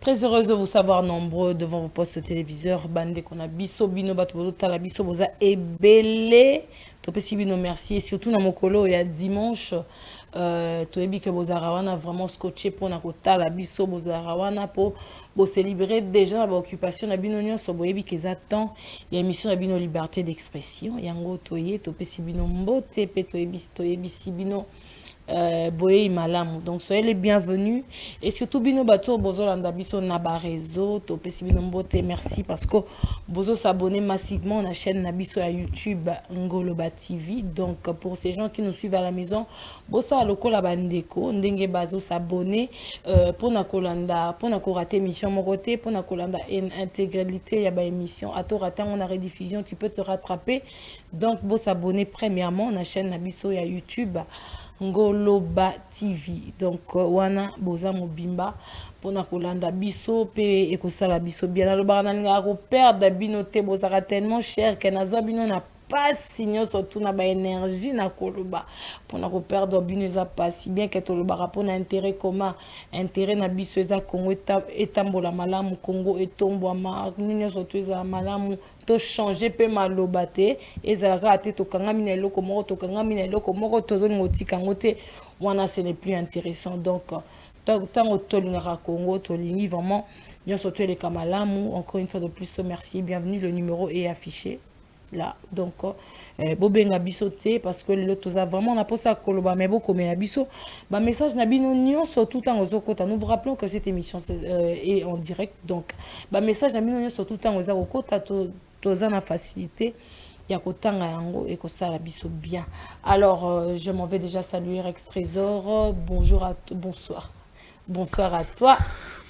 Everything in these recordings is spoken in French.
Très heureuse de vous savoir nombreux devant vos postes téléviseurs. Bande qu'on a biso bino bato tala biso boza ebele. Topesi bino merci et surtout na mokolo il y a dimanche toyebi que bozarawana vraiment scotché pour na kotala biso bozarawana pour se libérer déjà na occupation na bino nyonso boyebi que za temps il y a émission na bino liberté d'expression yango toye topesi bino mbote pe toyebi si bino boye malamu donc soyez les bienvenus et surtout bino bato bozo landa biso na ba réseau to pesi bino mbote merci parce que bozo s'abonner massivement à la chaîne na biso à YouTube Ngoloba TV donc pour ces gens qui nous suivent à la maison bosa lokola bandeko ndenge bazo s'abonner pour na kolanda pour na ko rater émission mon côté pour na kolanda intégralité ya ba émission à to rater on a rediffusion tu peux te rattraper donc bosa s'abonner premièrement à la chaîne na biso ya YouTube Ngoloba TV donc wana boza mobimba pona kolanda biso pe ekosala biso bien alobaka na linga ko perdre bino te bozaka tellement cher que nazo bino na pas signo surtout na ba énergie na koloba pona ko perdre bino eza pas si bien que tolobaka pona intérêt commun intérêt na biso eza Congo etambola malamu Congo etombwama nini surtout eza malamu to changer pe maloba te ezalaka te tokanga mina eloko moko tokanga mina eloko moko tozoni ngotika ngote wana ce n'est plus intéressant donc tant tolingaka Congo tolingi vraiment bien surtout les kamalamu encore une fois de plus merci bienvenue le numéro est affiché là donc bobenga biso te parce que le toza vraiment on a posé à koloba mais beaucoup mais la biso ba message na bino nyonso tout temps ozokota nous vous rappelons que cette émission est en direct donc ba message na bino nyonso tout temps ozokota toza na facilité ya kotanga yango et kosala biso bien alors je m'en vais déjà saluer Rex Trésor bonsoir à toi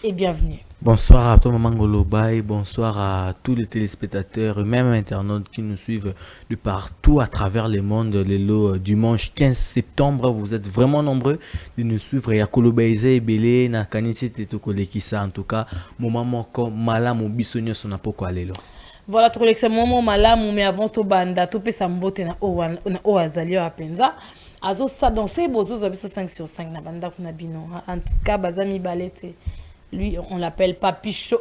et bienvenue. Bonsoir à toi Maman Ngoloba et bonsoir à tous les téléspectateurs et même internautes qui nous suivent de partout à travers le monde. Le lot dimanche 15 septembre, vous êtes vraiment nombreux de nous suivre. Il y a Kolobaïze et Belé, Nakanisi Tetokolekisa en tout cas. Moment moko malamu bisonyo sona poko alelo. Voilà, trop l'excellent malamu mais avant to banda to pesa mbote na o azali wa penza. Azo sa danser bozo zabiso 5 sur 5 na banda kuna bino. En tout cas bazami balete. Lui, on l'appelle Papichongo.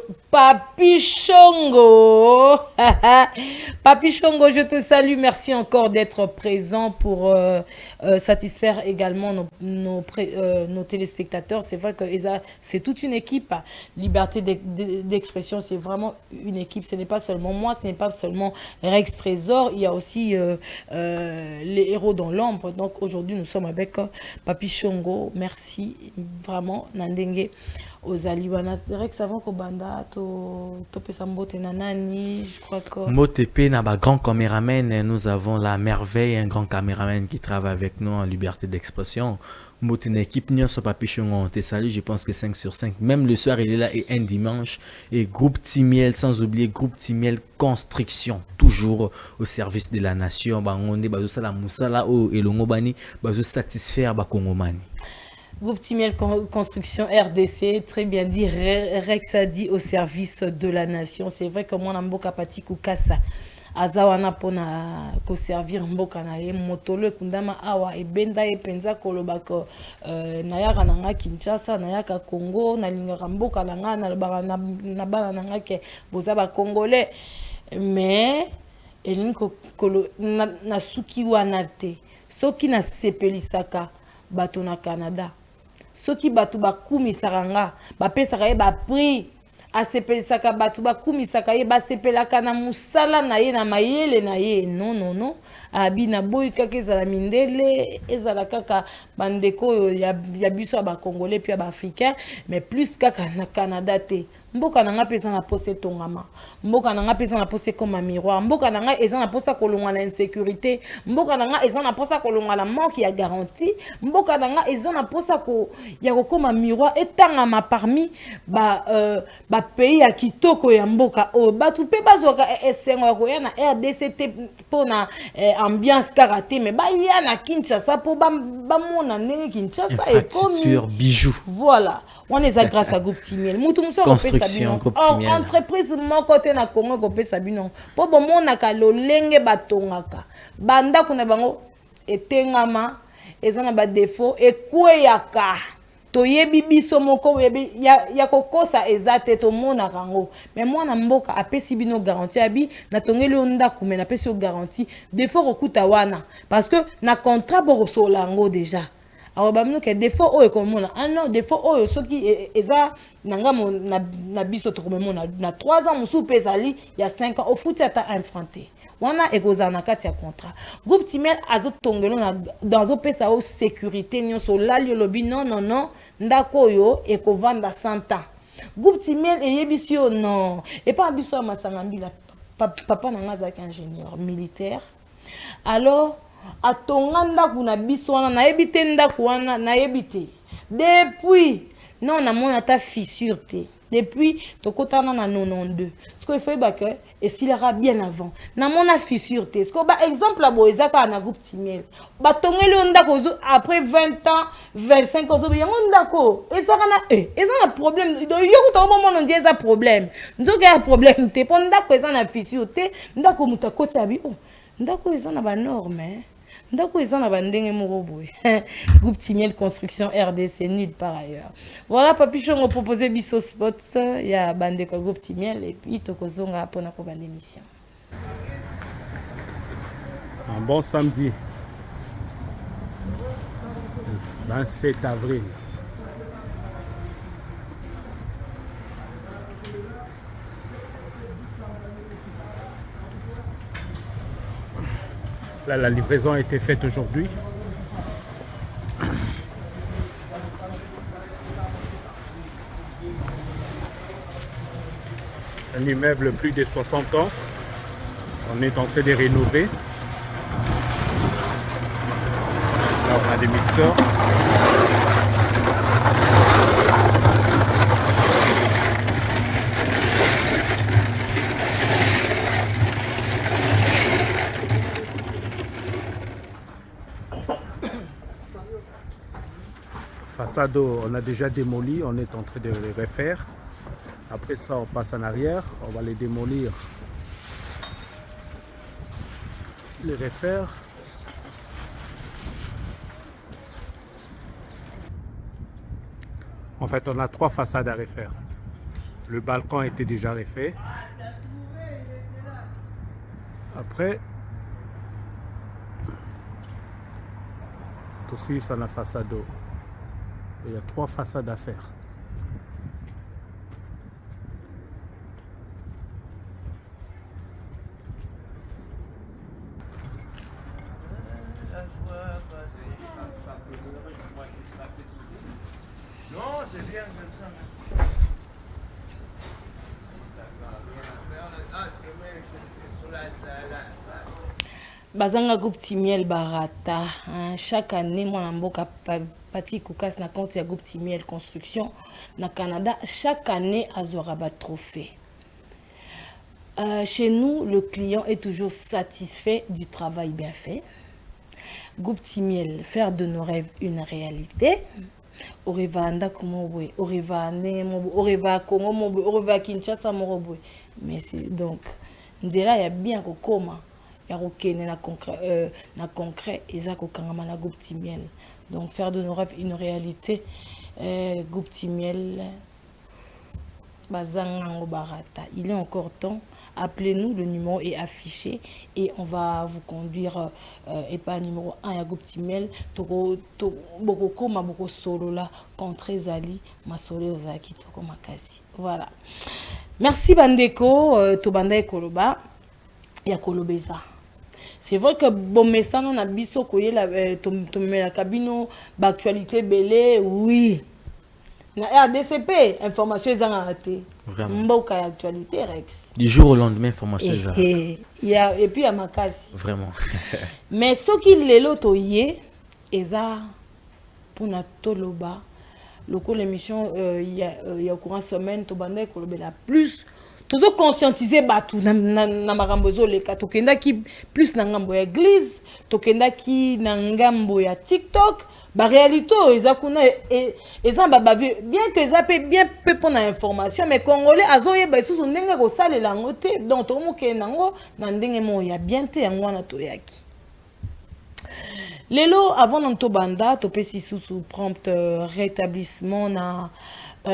Papichongo, je te salue. Merci encore d'être présent pour satisfaire également nos téléspectateurs. C'est vrai que c'est toute une équipe. Liberté d'expression, c'est vraiment une équipe. Ce n'est pas seulement moi, ce n'est pas seulement Rex Trésor. Il y a aussi les héros dans l'ombre. Donc aujourd'hui, nous sommes avec Papichongo. Merci vraiment, Nandenge. Aux Aliwana Rex avant que banda to pesa mbote na nani je crois que Motepe na ba grand caméraman nous avons la merveille un grand caméraman qui travaille avec nous en liberté d'expression Mote une équipe n'y a pas Papichongo on te salue je pense que 5 sur 5 même le soir il est là et un dimanche et groupe Timiel sans oublier groupe Timiel construction toujours au service de la nation bangonde bazo sala musala o elongo bani bazo satisfaire ba kongomani. Groupe Timiel Construction RDC, très bien dit, Rex a dit au service de la nation. C'est vrai que moi, je suis kapati kukasa. Azawana pona ko servir mboka na ye motolo kundama awa ebenda e penza kolobako na yaka nanga Kinshasa na yaka Congo na lingaka mboka nanga na bana nanga ke boza ba congolais mais elinko kolo na suki wana te soki na sepelisaka bato na Canada soki bato bakumisaka nga bapesaka ye prix asepelisaka bato bakumisaka ye basepelaka na musala na ye na mayele na ye non abi na boyi kaka ezala mindele ezala kaka bandeko ya biso ya bakongolais puis ya baafricain mais plus kaka na Canada te mboka nanga pesa na pose tongama mboka nanga pesa na pose comme miroir mboka nanga eza na posa kolongwa na insécurité mboka nanga eza na posa kolongwa na manque ya garantie mboka nanga eza na posa ko ya kokoma miroir etangama parmi ba pays ya kitoko ya mboka o batu pe bazoka esengo ya koya na RDC te pona ambiance karaté mais ba ya na Kinshasa po ba mona ndenge Kinshasa ekomi bijou voilà on est grâce à groupe Timiel mutu muso construction groupe Timiel entreprise mon côté na Congo ko pesa bino po bo mona ka lolenge batongaka banda kuna bango etengama ezana ba défaut ekweyaka toyebi biso moko ya kokosa ezate to mona rango mais moi na mboka apesi bino garantie abi na tongeli ndako mais na pesi garantie défaut kokuta wana parce que na contrat bo solango déjà alors bamino ke défaut oyo komona ah non défaut oyo soki eza nanga na biso to komona na 3 ans musu pesali ya 5 ans au foot ata infranté wana ekozana na kati ya contrat groupe Timel azotongelo na dans pesa o sécurité nyonso lali lobi non ndako oyo ekovanda 100 ans groupe Timel eyebisi yo non et pas biso masanga mbila papa nanga azaki ingénieur militaire alors atonga ndako na biso wana nayebi te ndako wana nayebi te depuis non na mona ta fissure te depuis tokotana na 92 ce qu'il fait que et s'il ira bien avant na mona fissure te ce que ba exemple la boezaka na groupe Timel ba tongeli ndako après 20 ans 25 ans yango ndako ezaka na ezana problème donc yo ko to moment on dit ça problème nzoka ya problème te po ndako ezana fissure te ndako mutakoti abi ndako ezana ba norme ndako ezana ba ndenge moko boye groupe Timel construction RDC nulle part ailleurs voilà papichon on proposé biso spots ya bande ko groupe Timel et puis tokozonga pona ko bande émission un bon samedi 27 avril. Là, la livraison a été faite aujourd'hui. Un immeuble plus de 60 ans. On est en train de rénover. Là, on a des mixeurs. Façade, on a déjà démoli, on est en train de les refaire. Après ça, on passe en arrière, on va les démolir, les refaire. En fait, on a 3 façades à refaire. Le balcon était déjà refait. Après, aussi, ça la façade. Il y a 3 façades à faire. Non, c'est bien comme ça. Bazanga groupe Timel barata chaque année mon mboka Pati Koukas na compte ya groupe Timel construction na Canada chaque année azora ba trophée. Chez nous le client est toujours satisfait du travail bien fait. Groupe Timel faire de nos rêves une réalité. Orevanda komobwe, orevane mobo, oreva Congo mobo, oreva Kinshasa mobo. Mais c'est donc nzela ya bien kokoma. Ya kokene na concret ezako kangama na groupe Timel. Donc faire de nos rêves une réalité. Groupe Timel Bazangango Barata. Il est encore temps. Appelez-nous, le numéro est affiché et on va vous conduire et pas numéro 1 à groupe Timel. Toko boko ma boko solo là contre Zali masole ozaki toko makasi. Voilà. Merci Bandeko to banda ekoloba ya kolobeza. C'est vrai que bon message on a biso koye la la cabine d'actualité belé oui. Na RDCP information est en raté. Mboka actualité Rex. Du jour au lendemain information est et puis à makasi. Vraiment. Mais ce qui lelo toye eza pour na toloba loko l'émission il y a courant semaine to banda kolobela plus toujours conscientiser batu na makambo zoleka tokenda ki plus na ngambo ya église tokenda ki na ngambo ya TikTok ba réalité eza kuna eza ba bien que ça peut bien peu pour na information mais congolais azoye ba susu ndenge ko salela ngote donc to moke nango na ndenge mo ya bien te yango na toyaki Lelo, avant notre banda, tu peux sous prompt rétablissement na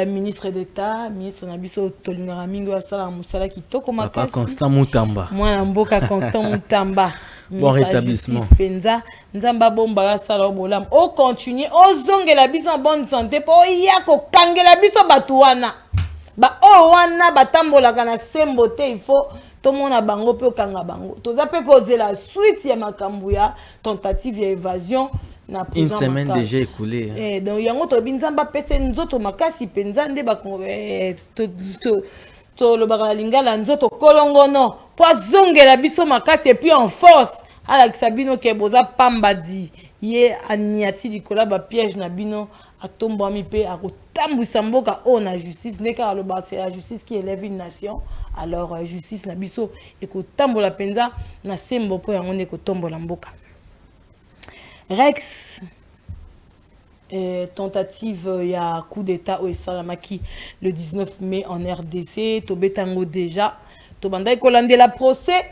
ministre d'État, ministre Nabiso Tolingara Mingo Asala Moussala qui toko makasi. Papa Constant Moutamba. Moi, Namboka Constant Moutamba. Bon rétablissement. Penza, Nzamba Bomba Asala Obolam. O continue, o zonge la biso en bonne santé, po yako kange la biso batuana. Ba o wana batambola kana sembote il faut tout monde a bango pe okanga bango. Toza pe causer la suite ya makambu ya tentative ya évasion na une semaine déjà écoulée. Hein. Donc yango to binzamba pese nzoto makasi penza nde ba to lo bakala lingala nzoto kolongono po zongela biso makasi et puis en force ala kisabino ke boza pambadi ye aniati dikola ba piège na bino atombo ami pe akotambwisa mboka o na justice neka aloba c'est la justice qui élève une nation alors justice na biso ekotambola penza na sembo po yango ne kotombola mboka. Rex tentative il y a coup d'état au Salamaki le 19 mai en RDC tobetango déjà tobanda ekolande la procès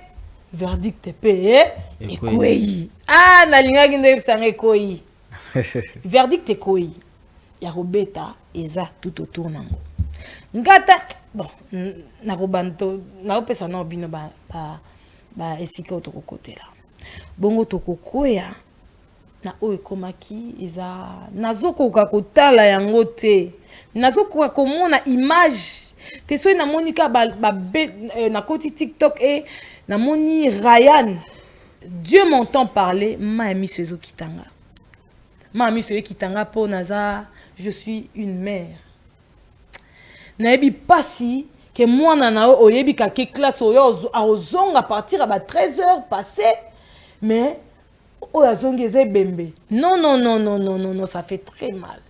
verdict payé ekoyi ah na linga ngende sanga ekoyi verdict ekoyi ya robeta eza tout autour nango ngata bon na robanto na opesa na bino ba esika otokokotela bongo tokokoya na oyo ekomaki eza nazokoka kotala yango te nazokoka komona image te soki namoni ka na koti TikTok e namoni Ryan Dieu m'entend parler ma miso ezokitanga ma miso ekitanga po naza je suis une mère nayebi pasi ke mwana na oyebi ka ke classe oyo azonga à partir à 13h passé mais oh la zongeze bembe non ça fait très mal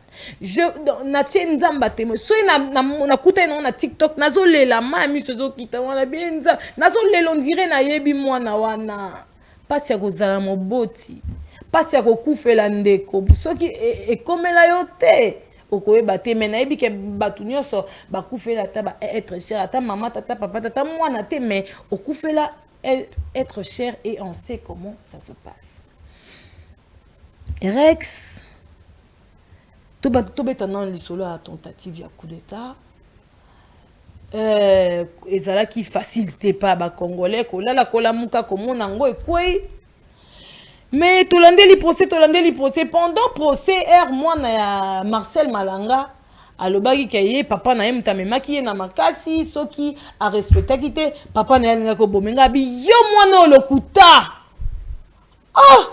je na tienzamba te so na kuta na TikTok nazolela mami sozo kita wana benza nazolela on dirait na yebi mwana wana pasi ya kozala moboti pasi ya kokufela ndeko soki ekomela yo te okoyeba te mais nayebi ke batu nyonso bakufela ta ba être cher ata mama tata papa tata mwana te mais okufela être cher et on sait comment ça se passe. Rex tout bêta dans l'isolo à tentative ya coup d'état ezala qui facilite pas ba congolais ko la kola muka komo nango ekwei mais tolandeli procès pendant procès moi na Marcel Malanga alobaki kaye papa na yemta memaki ye na makasi soki a respectaki te papa na yalinga ko bomenga bi yo mwana lokuta oh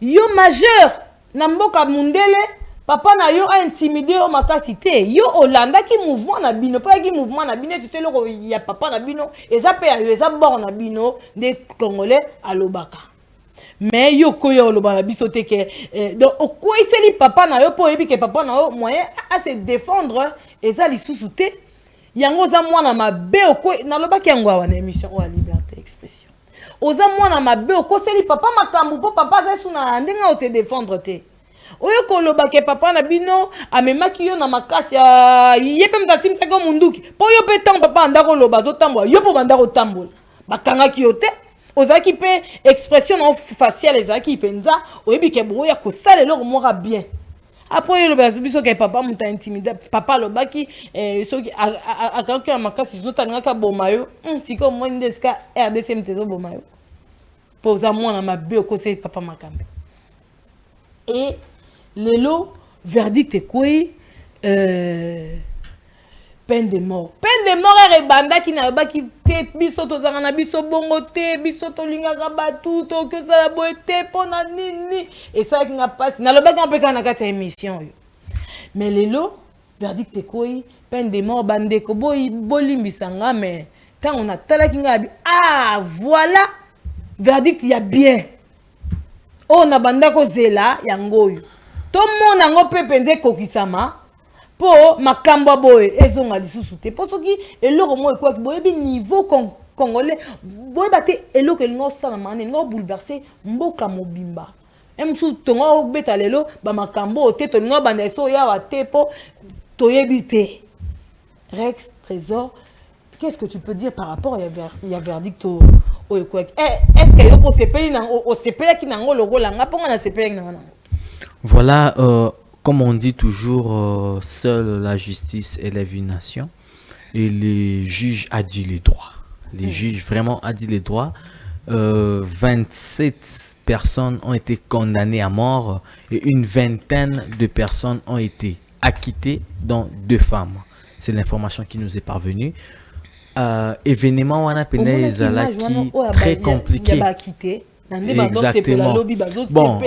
yo majeur na mboka mundele papa na yo a intimidé o makasi te yo olanda ki mouvement na bino pa ki mouvement na bino c'était loko ya papa na bino eza pe yo eza bord na bino de congolais alobaka mais yo koyo oloba na biso te ke donc okoiseli papa na yo po yebi ke papa na yo moyen à se défendre eza lisusu te yango za mwana mabe okoy na lobaki yango wana émission o liberté d'expression oza mwana mabe okoseli papa makambu po papa za suna ndenga o se défendre te oyo koloba ke papa na bino amemaki yo na makasi ye pe mtasimisa ko munduki po yo pe tango papa ndako loba zo tambola yo po bandako tambola bakangaki yo te ozaki pe expression non faciale ezaki penza oyebi ke boya ko sala eloko moko bien après le biso ke papa muta intimidé papa lobaki soki akanki makasi zo tanaka bomayo siko mo ndeska RDC mtezo bomayo poza mwana mabe okose papa makambe et lelo verdict ekoi peine de mort rebanda ki na baki te biso tozanga na biso bongo te biso tolingaka batu to sala boye te pona nini et ça ki nga passe na lobaki mpeka na kati ya émission yo mais lelo verdict ekoi peine de mort bandeko bolimbisanga mais tant on a talaki nga bi ah voilà verdict ya bien oh na banda ko zela yango yo to mona ngo pe penze kokisama po makambo boye ezonga lisusu te po soki eloko mo ekwa boyebi niveau congolais boyeba te eloko elingo sala mane ngo bouleverser mboka mobimba emsu tongo beta lelo ba makambo te to ngo banda so ya wa te po toyebi te. Rex Trésor, qu'est-ce que tu peux dire par rapport à verdict oyo quoi est-ce que yo ko sepeli na o sepela ki nango lokola nga ponga na sepela na nga. Voilà, comme on dit toujours, seule la justice élève une nation et les juges a dit les droits. Les juges vraiment a dit les droits. 27 personnes ont été condamnées à mort et une vingtaine de personnes ont été acquittées, dont 2 femmes. C'est l'information qui nous est parvenue. Événement on a peine très compliqué. Exactement. Bon,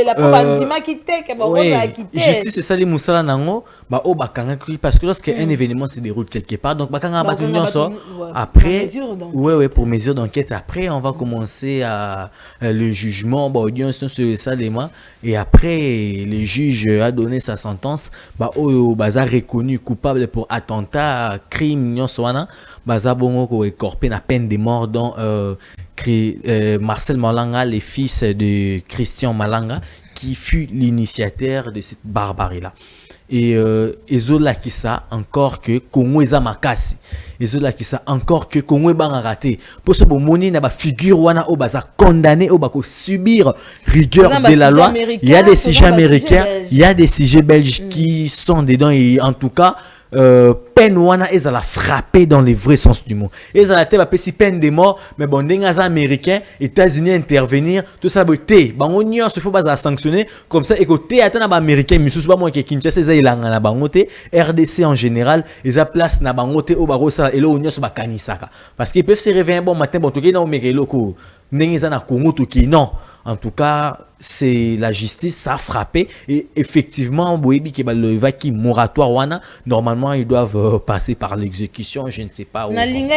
justice c'est ça les moussala nango ba o bakanga parce que lorsqu'un événement se déroule quelque part donc bakanga ba après ouais pour mesure d'enquête après on va commencer à le jugement ba audience sur ça et après le juge a donné sa sentence ba o baza reconnu coupable pour attentat crime nyonso wana baza bongo ko écorper na peine de mort dans Marcel Malanga, le fils de Christian Malanga, qui fut l'initiateur de cette barbarie-là. Et Ezola qui ça encore que Congo eza makasi. Ezola qui ça encore que Congo est raté. Pour ce moni na ba figure wana o baza condamné o bako subir rigueur de la loi. Il y a des sujets américains, il y a des sujets belges qui sont dedans et en tout cas peine wana ezala frappé dans les vrais sens du mot. Ezala te ba pesi peine de mort mais bon dengaza américain, États-Unis intervenir, tout ça beauté. Bango nyo se faut pas sanctionner comme ça et côté atana ba américain misusu ba mo ke Kinshasa eza ilanga na bango te, RDC en général, eza place na bango te o baro ça elo nyo so ba kanisaka parce qu'ils peuvent se réveiller bon matin bon to ke na o mekelo ko ndengeza na Congo to ki non. En tout cas, c'est la justice, ça a frappé. Et effectivement, moratoire, normalement, ils doivent passer par l'exécution. Je ne sais pas où. Il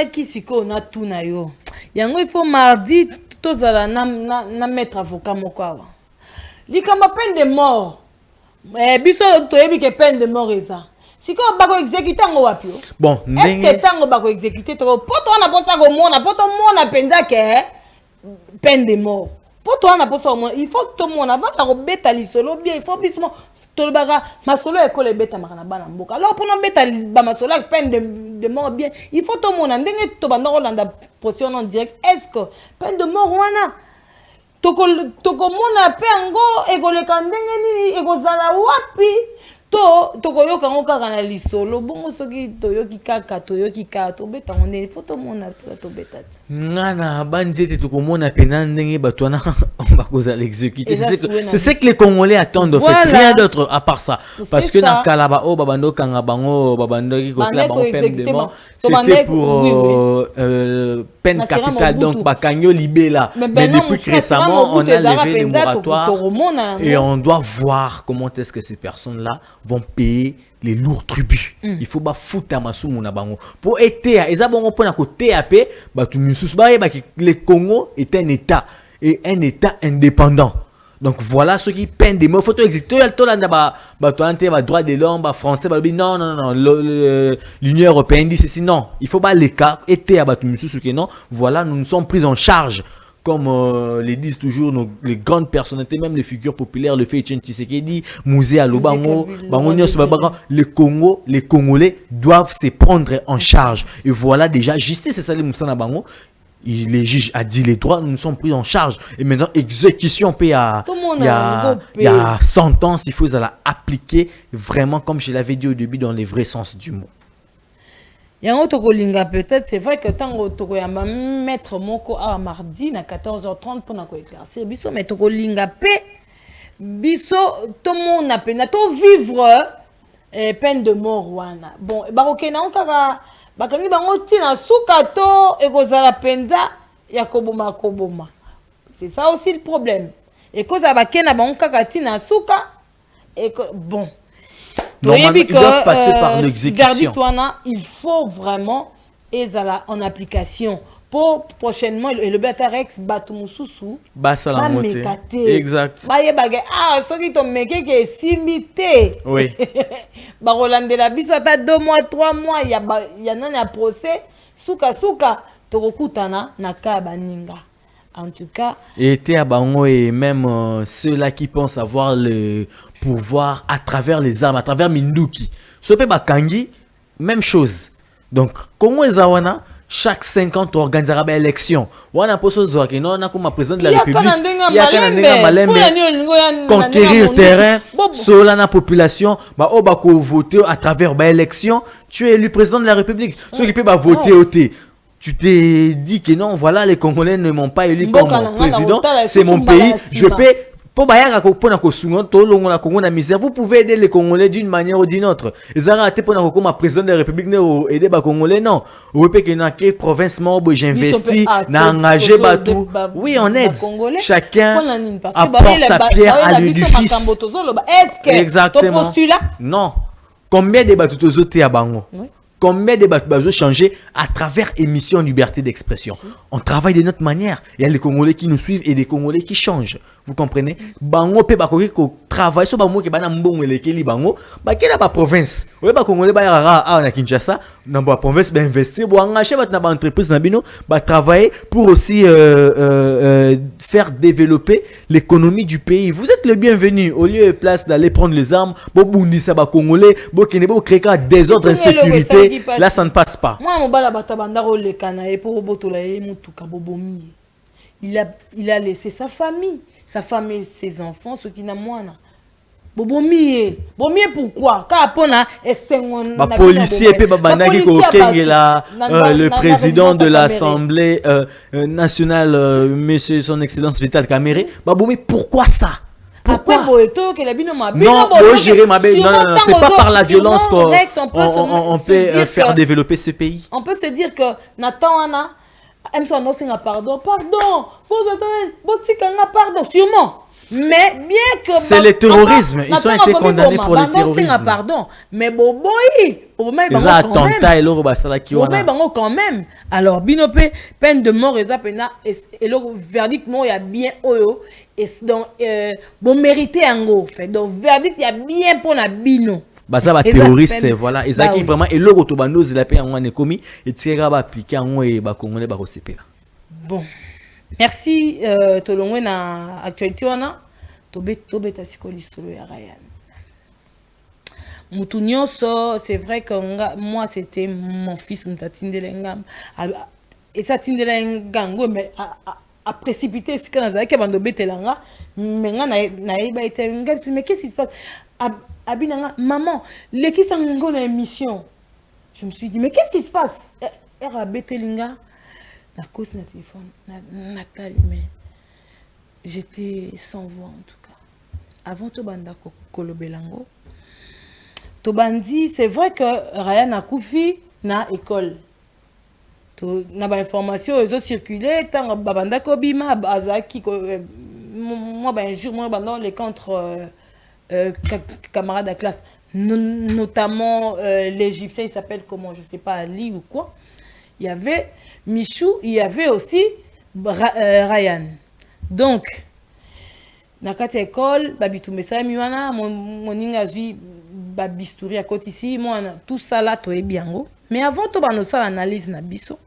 faut mardi, na mettre avocat mokawa. Likamba peine de mort. Biso toyebi ke peine de mort eza. Si ko bako exécuter ngo wapi? Bon, est-ce que tango bako exécuter to poto na posa ko mona poto mona penza ke peine de mort. Pour toi, il faut que tout le monde avant de bêta lisolo bien, il faut bismo tout le baga masolo et coller bêta marana bana mboka. Alors pour nous bêta masolo avec peine de mort bien, il faut tout le monde ndenge to banda rolanda position en direct. Est-ce que peine de mort wana toko mona pe ngo ego le kandenge nini ego zala wapi toko yoka ngo kaka na lisolo bongo soki toyoki kaka toyoki ka to beta ngone photo mona to beta ngana banzete toko mona pena ndenge batwana on va causer l'exécuter c'est ce que les Congolais attendent en fait rien d'autre à part ça parce que na kalaba o babando kanga bango babando ki kotla bango peine de mort c'était pour peine capitale donc bakanyo libela mais depuis récemment on a levé les moratoires et on doit voir comment est-ce que ces personnes là vont payer les lourds tributs. Il faut ba fouta masumu na bango. Pour ETA, eza bongo pona ko TAP, ba tu mususu ba yeba que le Congo est un état et un état indépendant. Donc voilà ce qui peine des mots photo exécuter tout là ba to ante ba droit de l'homme ba français ba non l'Union européenne dit ceci non, il faut pas les cas ETA ba tu mususu que non, voilà nous nous sommes pris en charge. Comme les disent toujours les grandes personnalités, même les figures populaires, le fait Etienne Tshisekedi, Mouzé Alobango, les Congolais doivent se prendre en charge. Et voilà déjà, justice, c'est ça les Moussana Bango. Les juges a dit les droits, nous nous sommes pris en charge. Et maintenant, exécution, il y a sentence, il faut appliquer vraiment, comme je l'avais dit au début, dans les vrais sens du mot. Yango tokolinga peut-être c'est vrai que tango tokoyamba mettre moko à mardi na 14h30 pour na ko éclaircir biso mais tokolinga pe biso to mona pe na to vivre peine de mort wana bon baroke na okaka bakangi bango tina suka to ekozala penza ya koboma c'est ça aussi le problème et cause abakena bango kaka tina suka et bon. Normalement, ils doivent passer par l'exécution. Il faut vraiment en application pour prochainement le Batarex Batumususu exact ceux qui t'ont meké qui est simité oui Barolande la biso ata 2 mois 3 mois il y a un procès suka tokokutana na ka baninga. En tout cas, et même ceux-là qui pensent avoir le pouvoir à travers les armes, à travers Minduki. Sope Bakangi, même chose. Donc, Congo Ezawana, chaque 5 ans, tu organiseras une élection. Wana poso zoaki non na comme président de la Il y a République. Il y a Kanandenga malembe. Conquérir terrain, sola la population, ba o ba ko voter à travers ba élection, tu es élu président de la République. Ceux qui peuvent voter au thé. Tu t'es dit que non, voilà, les Congolais ne m'ont pas élu comme président, c'est mon pays, je peux. Pour vous pouvez aider les Congolais d'une manière ou d'une autre. Ils ont raté pour le président de la République aider les Congolais, non. Vous pouvez que dans quelle province j'investis, engagé tout. Oui, on aide. Chacun apporte sa pierre à l'édifice. Exactement. Non. Combien de bateaux à Bango? Combien de bateaux changer à travers émission Liberté d'expression? On travaille de notre manière. Il y a les Congolais qui nous suivent et des Congolais qui changent. Vous comprenez? Bango pe bakoki ko travail so bango ke bana mbongo elekeli bango ba kela ba province. Oye ba Congolais ba yara na Kinshasa, na ba province ba investir bo engager ba na ba entreprise na bino ba travailler pour aussi faire développer l'économie du pays. Vous êtes le bienvenu au lieu et place d'aller prendre les armes, bo bundisa ba Congolais, bo kene bo créer un désordre insécurité. Là ça ne passe pas. Moi mon bala batabanda ro lekana et pour botola e mutuka bobomi. Il a laissé sa famille. Sa femme et ses enfants, ceux qui n'ont moins. Bobomié pourquoi? Car pona policier le président de l'Assemblée nationale, monsieur son excellence Vital Kamerhe. Babomi, pourquoi ça? Pourquoi? Non, c'est pas par la violence qu'on peut faire développer ce pays. On peut se dire que Nathan pardon, sûrement. Mais bien que c'est le terrorisme, ils ont été condamnés pour le terrorisme. Pardon, mais boboy, quand même. Alors binope peine de mort et le verdict non il y a bien oyo et donc bon mérité en fait. Donc verdict il y a bien pour la bino. Baza ba terroriste voilà, ils ont vraiment et le rotobando la paix en commis et tirera ba appliquer en et ba congolais ba recépé. Bon. Merci tolongwe na actualité wana tobe ta sikoli solo ya Ryan. Mutunyoso, c'est vrai que moi c'était mon fils Ntatindelengam et ça Tindelengango mais a précipité ce qu'on a que bando betelanga mais mais qu'est-ce qui se passe? Abinanga, maman, l'équipe sango na émission. Je me suis dit, mais qu'est-ce qui se passe? Elle a betelinga. La cause de téléphone, Nathalie, mais j'étais sans voix en tout cas. Avant Tobanda Kolobelango, Tobandi, c'est vrai que Ryan a koufi na école. Na ba information, ils ont circulé, tant Babanda Kobima, Azaki, moi, ben, jour, moi, pendant les contre. Camarades de classe, notamment l'Égyptien, il s'appelle comment, je sais pas, Ali ou quoi. Il y avait Michou, il y avait aussi Ryan. Donc, dans cette école, babitou mesa miwana, mon ingazi babistouri à côté ici, moi tout ça là tout est bien. Mais avant tout bano ça l'analyse na biso.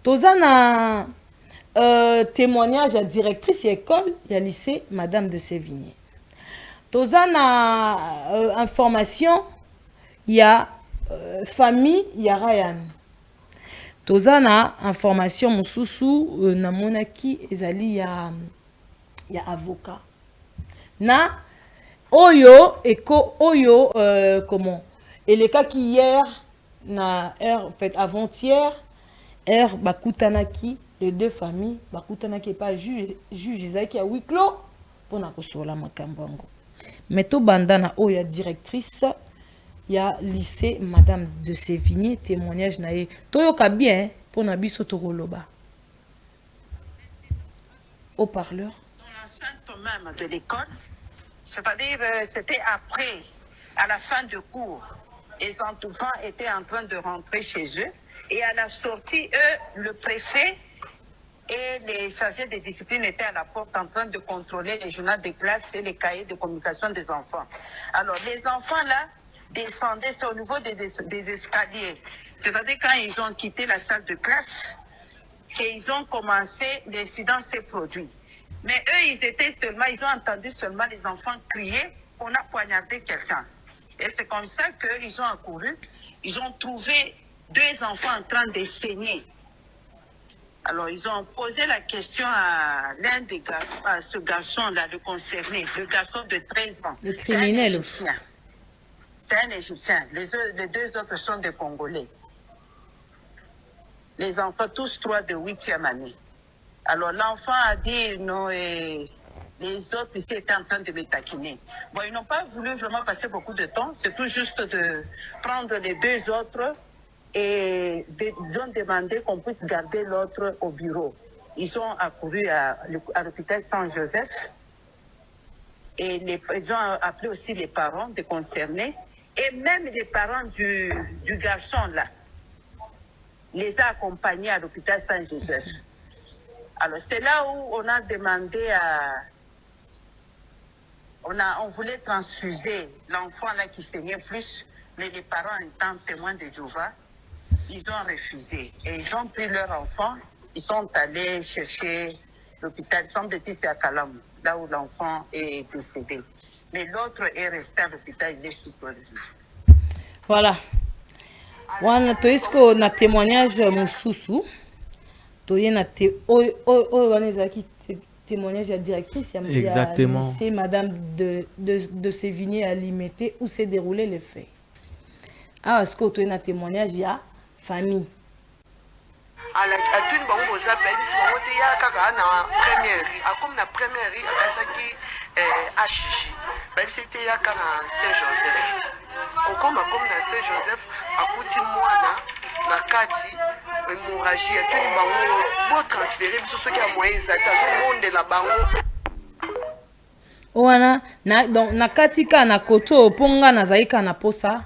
Toza na témoignage à directrice école, il y a lycée Madame de Sévigné. Tozana information, il y a famille, il y a Ryan. Tozana information, Moussousou, na monaki, ezali, il y a avocat. Na Oyo, Eko, Oyo, comment? Et les cas qui hier, na en fait avant-hier, Bakutanaki, les deux familles, Bakutanaki n'est pas juge, Isaac a huis clos pour na kosola makambongo. Mais tout bandana oh ya directrice il y a lycée Madame de Sévigné témoignage naé toyoka bien pour na biso toroloba au parleur dans l'enceinte même de l'école, c'est-à-dire c'était après à la fin du cours les enfants étaient en train de rentrer chez eux et à la sortie le préfet et les chargés de discipline étaient à la porte en train de contrôler les journaux de classe et les cahiers de communication des enfants. Alors, les enfants là descendaient au niveau des escaliers. C'est-à-dire quand ils ont quitté la salle de classe, qu'ils ont commencé, l'incident s'est produit. Mais eux, ils ont entendu seulement les enfants crier qu'on a poignardé quelqu'un. Et c'est comme ça qu'ils ont accouru. Ils ont trouvé deux enfants en train de saigner. Alors, ils ont posé la question à l'un des garçons, à ce garçon-là, le concerné, le garçon de 13 ans. Le criminel. C'est un Égyptien. C'est un Égyptien. Les deux autres sont des Congolais. Les enfants, tous trois de 8e année. Alors, l'enfant a dit non, et les autres ici étaient en train de me taquiner. Bon, ils n'ont pas voulu vraiment passer beaucoup de temps. C'est tout juste de prendre les deux autres. Et ils ont demandé qu'on puisse garder l'autre au bureau. Ils ont accouru à l'hôpital Saint-Joseph et ils ont appelé aussi les parents des concernés et même les parents du garçon là les a accompagnés à l'hôpital Saint-Joseph. Alors c'est là où on a demandé on voulait transfuser l'enfant là qui saignait plus, mais les parents étant témoins de Jéhovah, ils ont refusé et ils ont pris leur enfant, ils sont allés chercher l'hôpital, semble-t-il c'est à Kalam, là où l'enfant est décédé. Mais l'autre est resté à l'hôpital, il est sous protection. Voilà. Wana toisko na témoignage mususu. Toye na témoignage à directrice. Exactement. C'est madame de Sévigné à Limité où s'est déroulé les faits. Ah, est-ce que toye na témoignage il y a famille. Atune bango boza pebi si bango te ya kaka na première rue comme na première rue akasaki HJ ben c'était ya kaka na Saint-Joseph comme na Saint-Joseph akuti mwana na kati hémorragie atune bango bo transférer biso soki ya moyen zata zo monde la bango wana na kati ka na koto ponga na zaika na posa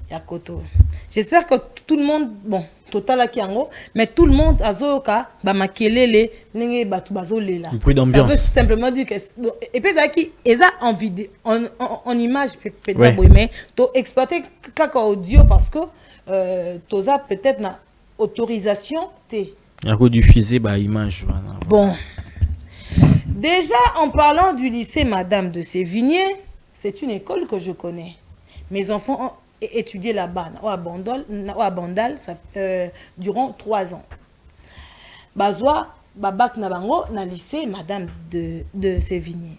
ya koto. J'espère que tout le monde, bon, total qui en mais tout le monde a zoka ba makelele nenge batu bazolela. Ça veut simplement dire que et puis ça qui eza en vidéo en image peut-être mais to exploiter kaka audio parce que toza peut-être na autorisation t. À cause du diffuser ba image voilà. Bon. Déjà en parlant du lycée Madame de Sévigné, c'est une école que je connais. Mes enfants ont étudié là-bas, à Bandal, durant 3 ans. Bazwa, babak na bango, na lycée Madame de Sévigné.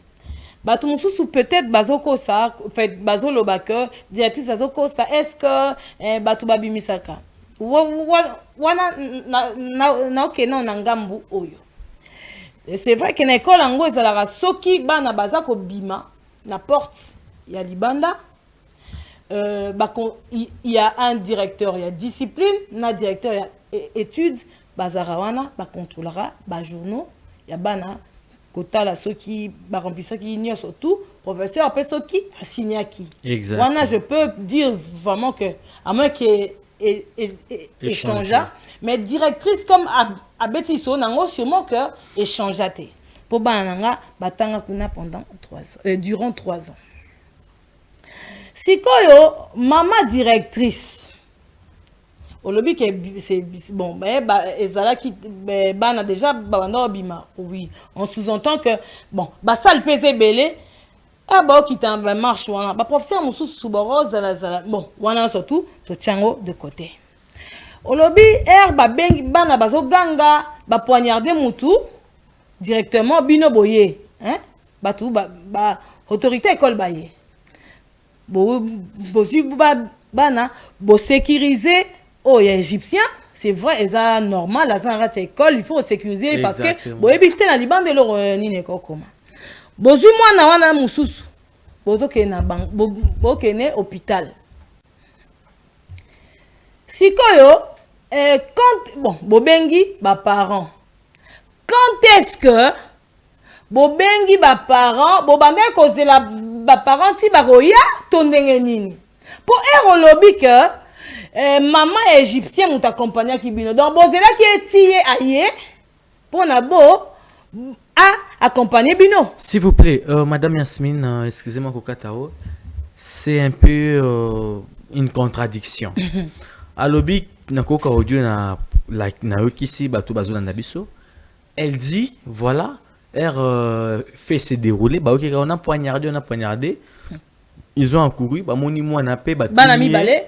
Batumoussou peut-être bazoko ça, fait bazo lobaka, directrice bazoko ça, est-ce que batubabi misaka? Wana na okena na ngambu oyo. C'est vrai que l'école en gros, ça soki bana bazako bima na porte ya libanda. Il y a un directeur, il y a discipline, un directeur, il y a études, bazarawana, contrôlera, journaux, il y a bana, kota la soki, remplisseur qui ignore surtout, professeur après soki, signaki. Exactement. Voilà, je peux dire vraiment que, à moins qu'il échangeant, mais directrice comme Abetiso, nango sûrement que échangeate. Pour bananga, batanga kuna pendant 3 ans, durant 3 ans. Sikoyo, maman directrice. Olobi que c'est bon, ezala qui bana déjà babanda bima. Oui, on sous-entend que bon, ça le pèse belé. Ah bah qui t'en marche wana. Ba professeur musu suboros zala. Bon, wana surtout to tiango de côté. Olobi ba bengi bana bazo ganga ba poignarder mutu directement bino boye, hein? Batu ba autorité école baye. Bana sécuriser oh y a égyptien c'est vrai et ça normal la zan école il faut sécuriser parce que bo ebité na libande lo ni ne kokoma bozu mwana wana mususu bozo ke na bang bo kene hôpital sikoyo quand bon bobengi ba parents quand est-ce que bobengi ba parents bobanda kozela ba parents ti bakoya tondenge nini pour erolobi que maman égyptien mut accompagner ki bino donc bozela ki etiye aye pour na bo a accompagner bino. S'il vous plaît madame Yasmine excusez-moi Kokatao c'est un peu une contradiction. Alobi na koka audio na like na okisi batu bazula na biso elle dit voilà fait se dérouler bah ok on a poignardé ils ont accouru bah moni moi na pe bah banami balé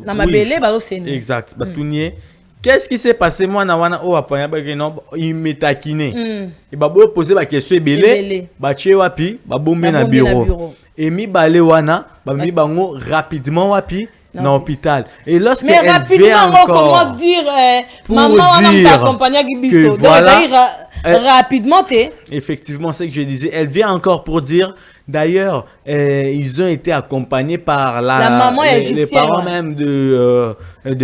na mabele ba exact bah tournier Qu'est-ce qui s'est passé moi na wana o apanya ba non il me taquiné. Et ba bo poser ba question belé, ba tché wapi, ba bombe na bureau. Et mi balé wana, ba mi bango rapidement wapi na hôpital. Et lorsque mais elle vient encore comment dire maman wana accompagner Gibiso. Donc rapidement effectivement c'est que je disais, elle vient encore pour dire d'ailleurs ils ont été accompagnés par la maman les parents même de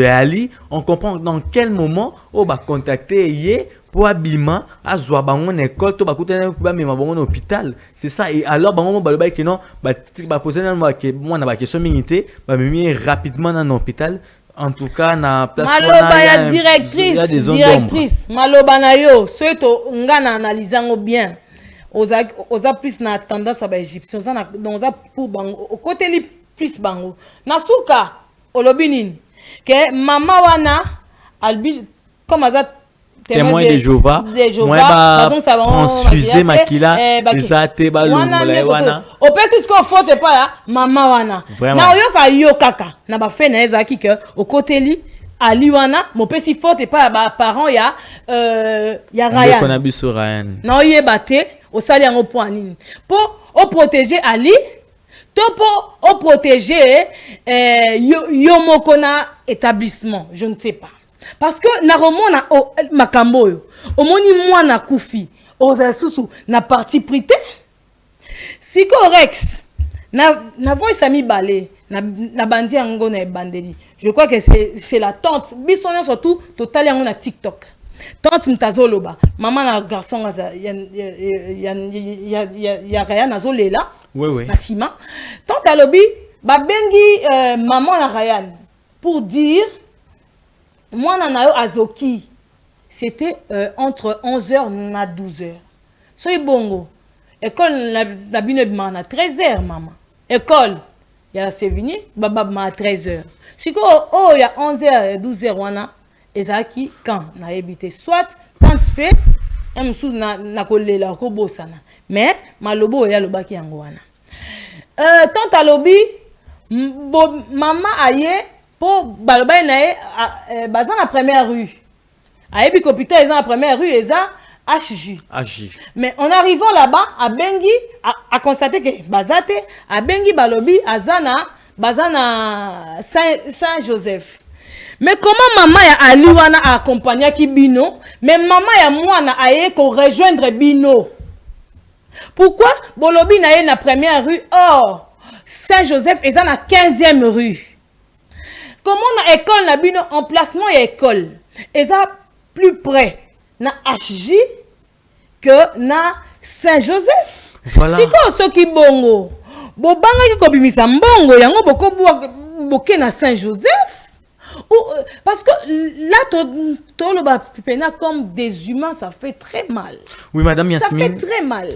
Ali. On comprend dans quel moment on va contacter hier pour abima azwa bango na école to bakutana ba mema bango na hôpital. C'est ça. Et alors bango baloba que non ba poser na moi na ba question minité ba mimi rapidement dans l'hôpital. En tout cas na place maloba ya directrice maloba na yo soito ngana analysango bien oza plus na tendance à ba égyptien donc oza pour bango au côté li plus bango na suka olobinini que mama wana albi comme aza témoin de Jéhovah moi transfuser makila ezate ba lumbola wana au pesi ce qu'on faut pas ya mama wana na yoka yo kaka na ba fe na ezaki que au côté li ali wana mo pesi faute pas ba parents ya Ryan ko na biso Ryan na oyeba te o sali yango po anini po o protéger Ali to po o protéger yo moko na établissement je ne sais pas. Parce que na romona makambo yo omoni mwana kufi oza susu na parti prité siko Rex na voice ami balé na bandi yango na bandeli. Je crois que c'est la tante bisonya surtout total yango na TikTok tante mtazoloba maman na garçon ya Ryan azolela oui na sima tante alobi babengi maman na Ryan pour dire moi nanayo azoki c'était entre 11h na 12h soy bongo école na bino na 13h maman école ya Sévigné baba ma 13h siko oh ya 11h 12h wana ezaki quand na habité soit transpe emsu na kolela ko bosana mais malobo ya lobaki yango wana tante alobi maman aye pour baloba na bazan la première rue ayebi hôpital eza la première rue eza HJ. Mais en arrivant là-bas à Bengi a constaté que bazate à Bengi balobi azana bazana Saint-Joseph. Mais comment maman ya Ali wana a accompagné ki bino mais maman ya mwana aye ko rejoindre bino. Pourquoi bolobi na ye na première rue or Saint-Joseph eza na 15e rue. Comment na école na bino emplacement et école eza plus près na HJ que na Saint-Joseph. Voilà. Si ko soki bongo bobanga ki kobimisa mbongo yango boko boke na Saint-Joseph ou parce que là to le ba pena comme des humains ça fait très mal. Oui madame Yasmine. Ça fait très mal.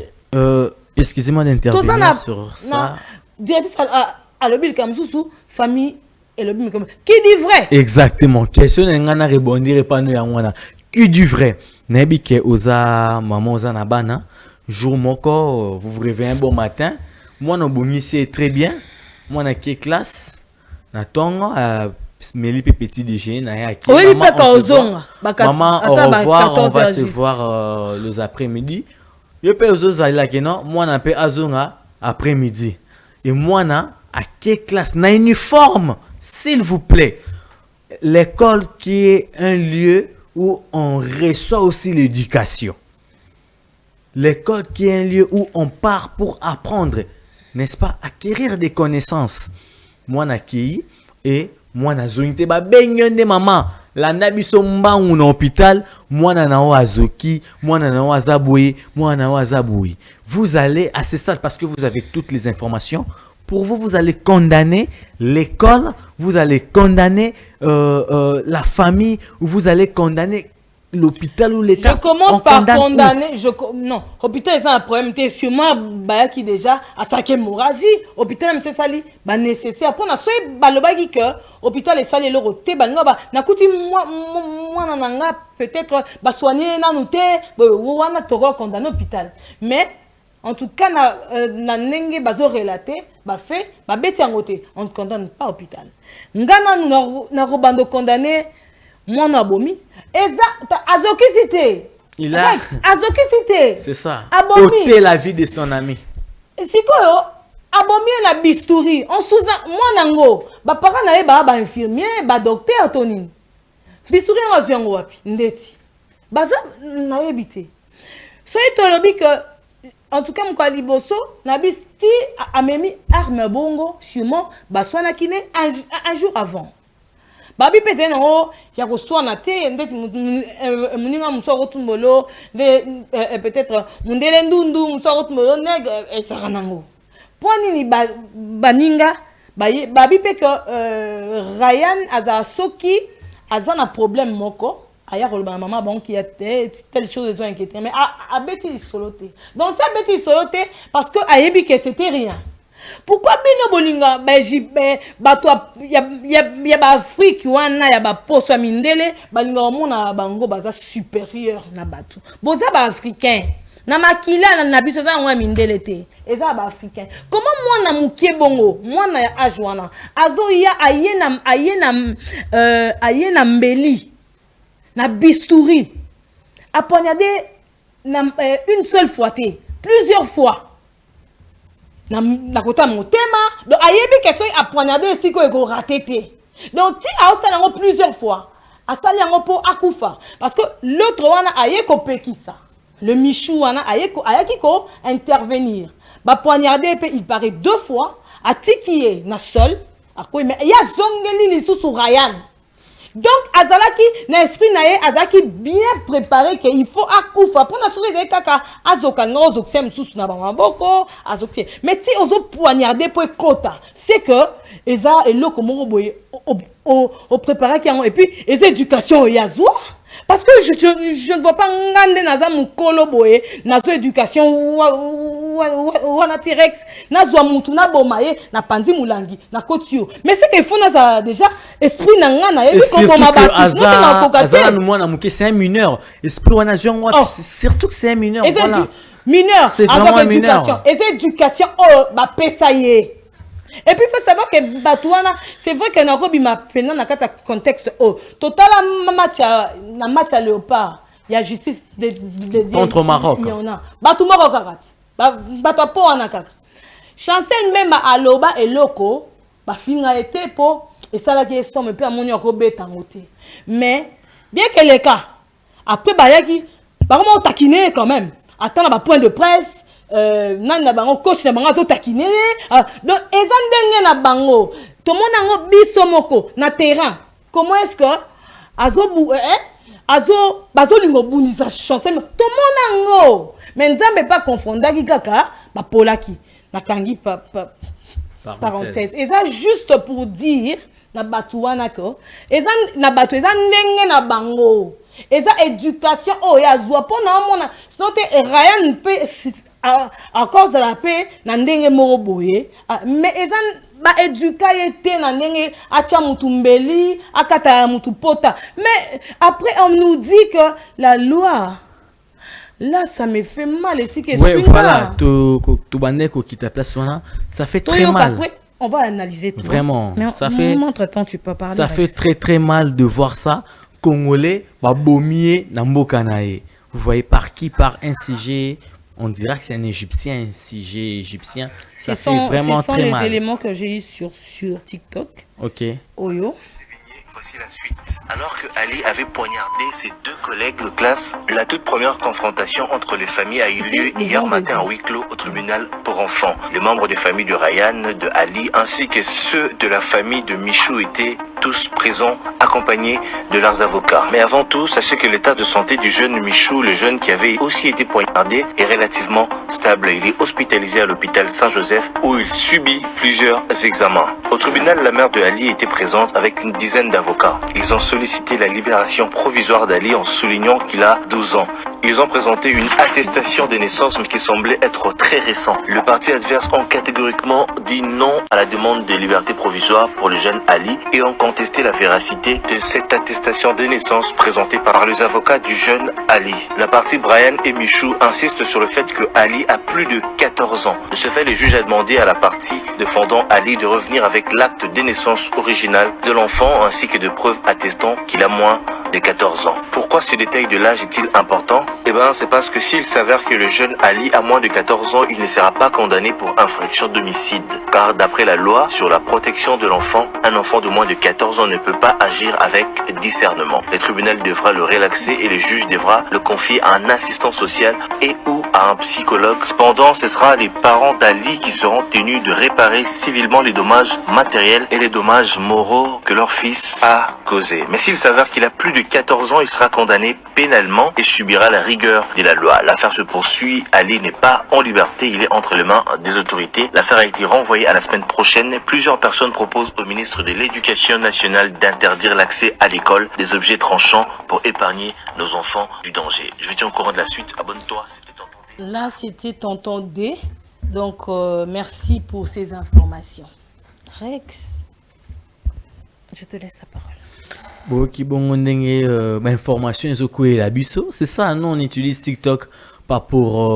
Excusez-moi d'intervenir sur ça. Directrice à l'obile comme sous famille et le comme qui dit vrai. Exactement. Question ngana rebondir pas nous yangwana. Qui dit vrai. Nebi ke oza maman oza na bana jour moko vous vous réveillez un bon matin. Moi non bomi c'est très bien. Moi na qui classe na tongo meli petit déjeuner na ya qui. Oui pas kaozonga. Maman au revoir on va se voir les après-midi. Je peux aux là que non moi na pe azonga après-midi. Et moi na à quelle classe na uniforme s'il vous plaît. L'école qui est un lieu où on reçoit aussi l'éducation. L'école qui est un lieu où on part pour apprendre, n'est-ce pas, acquérir des connaissances. Moi n'accueilli et moi na zointe ba benyonde maman la nabiso mbangu na hôpital moi na nao azoki moi na nao azaboui moi na nao azaboui. Vous allez à ce stade parce que vous avez toutes les informations. Pour vous, vous allez condamner l'école, vous allez condamner la famille, ou vous allez condamner l'hôpital ou l'État. Je commence par condamner. Non, l'hôpital c'est un problème. C'est sûrement qui déjà à sa hémorragie. L'hôpital, M. Sali, nécessaire. Pour nous, c'est que l'hôpital est salé le roté. Na kuti moi nanga peut-être soigner na nous ou na toro condamner l'hôpital. Mais en tout cas, na nenge bazo relaté, fait, beti angote, on ne condamne pas l'hôpital. Ngana nous na robando condamné mwana abomi eza azokisi te. Il a azokisi te. c'est ça. Abomi ôter la vie de son ami. Sikoyo abomi na bisturi on souza mwana ngo ba parents na ye ba infirmier ba docteur tonini. Bisturi ngo yango wapi ndeti. Baza na yebite. So itolobi que en tout cas mon liboso na bisti amemi arme bongo sûrement baswana kine un jour avant. Babi pese nango ya koswana te ndeti muninga muso rotumbolo peut-être mundele ndundu muso rotumbolo neg esara nango. Poni ni baninga babi pe que Ryan aza soki azana problème moko. Ailleurs, le maman bon qui a telle chose ils ont inquiété mais a bêti soloté. Donc ça bêti soloté parce que ayebi que c'était rien. Pourquoi bino bolinga ba toi y a ba Afrique wana ya ba poso mindele balinga mona bango baza supérieur na batu. Boza ba africain. Na makila na biso za ngwa mindele te. Eza ba africain. Comment moi na mukie bongo, moi na ya ajwana. Azo ya ayena mbeli. Na bistouri a poignardé une seule fois plusieurs fois na kota motema donc ayebi question a poignardé siko eko raté té donc ti a osalango plusieurs fois a sali yango po akufa parce que l'autre wana ayeko pekisa le Michou wana ayaki ko intervenir ba poignardé pe il paraît 2 fois a tikié na sol a ko mais ya zongeli li sous Ryan. Donc, azalaki, na esprit nae, azalaki bien préparé qu'il faut akoufa. Pour na souris kaka azokanga ozoksem sous na bamboko azokse. Mais si ozo poignarder pour kota, c'est que eza eloko mongo boye au préparer qui et puis les éducation yazwa. Parce que je ne vois pas ngande naza mukolo boye nazo éducation wana T-Rex nazo mutu na bomaye na pandi mulangi na kotio mais c'est qu'il faut naza déjà esprit na ngana et puis comme ma azala nous moi na muke c'est un mineur esprit wana jongo surtout que c'est un mineur voilà mineur c'est vraiment mineur et éducation oh ba pesaye. Et puis il faut savoir que Batouana, c'est vrai que Nairobi m'a peine dans un contexte oh total match à Léopard, il y a justice de contre Maroc. Il y en a. Batou Maroc Batou po anakaka. Chancel même à Aloba et Loco, ba finga été pour et ça là qui est somme peu à mon robé tangoté. Mais bien que les cas après bayaki, ba comment taquiner quand même. Attends ba point de presse. Nan na bango coach na bango zo taquiner donc ezandenge na bango to mona ngo biso moko na terrain comment est-ce que bazo lingo bunisa chanson to mona ngo mais nzambe pas confondaki kaka ba polaki na kangi parenthèse eza juste pour dire na batu wana ko eza na batu eza ndenge na bango eza éducation oh ya zwa pona mona sinon te Ryan peut à cause de la paix nandenge moroboye mais ezan ba éduquer été nandenge acha mutumbeli akata mutupota mais après on nous dit que la loi là ça me fait mal ici que ouais voilà tout bandeko qui ta place ça fait très mal après on va analyser tout vraiment mais ça fait montre-temps tu peux parler ça fait très mal de voir ça congolais ba bomier na mboka nae vous voyez par un CG. On dirait que c'est un Égyptien, un CG égyptien. Ça fait vraiment très mal. Ce sont les éléments que j'ai eu sur TikTok. Ok. Oyo. Voici la suite. Alors que Ali avait poignardé ses 2 collègues de classe, la toute première confrontation entre les familles a eu lieu hier matin à huis clos au tribunal pour enfants. Les membres des familles de Ryan, de Ali, ainsi que ceux de la famille de Michou étaient tous présents, accompagnés de leurs avocats. Mais avant tout, sachez que l'état de santé du jeune Michou, le jeune qui avait aussi été poignardé, est relativement stable. Il est hospitalisé à l'hôpital Saint-Joseph où il subit plusieurs examens. Au tribunal, la mère de Ali était présente avec une dizaine d'avocats. Ils ont sollicité la libération provisoire d'Ali en soulignant qu'il a 12 ans. Ils ont présenté une attestation de naissance mais qui semblait être très récent. Le parti adverse ont catégoriquement dit non à la demande de liberté provisoire pour le jeune Ali et ont contesté la véracité de cette attestation de naissance présentée par les avocats du jeune Ali. La partie Brian et Michou insistent sur le fait que Ali a plus de 14 ans. De ce fait, le juge a demandé à la partie défendant Ali de revenir avec l'acte de naissance original de l'enfant ainsi que de preuves attestant qu'il a moins de 14 ans. Pourquoi ce détail de l'âge est-il important? Eh bien, c'est parce que s'il s'avère que le jeune Ali a moins de 14 ans, il ne sera pas condamné pour infraction d'homicide. Car d'après la loi sur la protection de l'enfant, un enfant de moins de 14 ans ne peut pas agir avec discernement. Le tribunal devra le relaxer et le juge devra le confier à un assistant social et ou à un psychologue. Cependant, ce sera les parents d'Ali qui seront tenus de réparer civilement les dommages matériels et les dommages moraux que leur fils a causés. Mais s'il s'avère qu'il a plus de 14 ans, il sera condamné pénalement et subira la rigueur de la loi. L'affaire se poursuit. Ali n'est pas en liberté, il est entre les mains des autorités. L'affaire a été renvoyée à la semaine prochaine. Plusieurs personnes proposent au ministre de l'Éducation nationale d'interdire l'accès à l'école des objets tranchants pour épargner nos enfants du danger. Je vous tiens au courant de la suite. Abonne-toi, c'était Tonton D. Là, c'était Tonton D. Donc, merci pour ces informations. Rex, je te laisse la parole. Information c'est ça, non, on utilise TikTok pas pour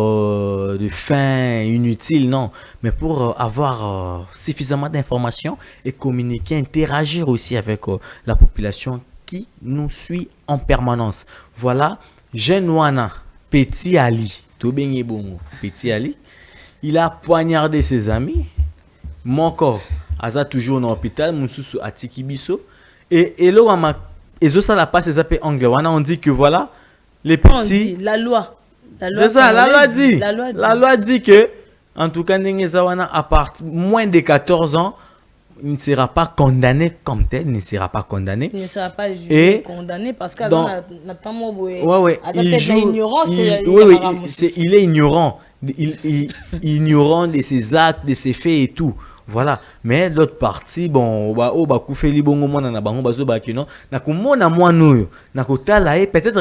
de fins inutiles, non, mais pour avoir suffisamment d'informations et communiquer, interagir aussi avec la population qui nous suit en permanence. Voilà, jeune Wana, Petit Ali, Petit Ali, il a poignardé ses amis, mon corps, Aza toujours dans l'hôpital, Moussousou à Tikibiso. Et là, ça la passe, ça anglais. On dit que voilà, les petits. La loi. C'est ça, la loi dit. La loi dit que, en tout cas, à partir moins de 14 ans, il ne sera pas condamné comme tel, il ne sera pas condamné. Il ne sera pas jugé condamné parce qu'il a il est ignorant. Ignorant de ses actes, de ses faits et tout. Voilà, mais l'autre partie, bon, peut-être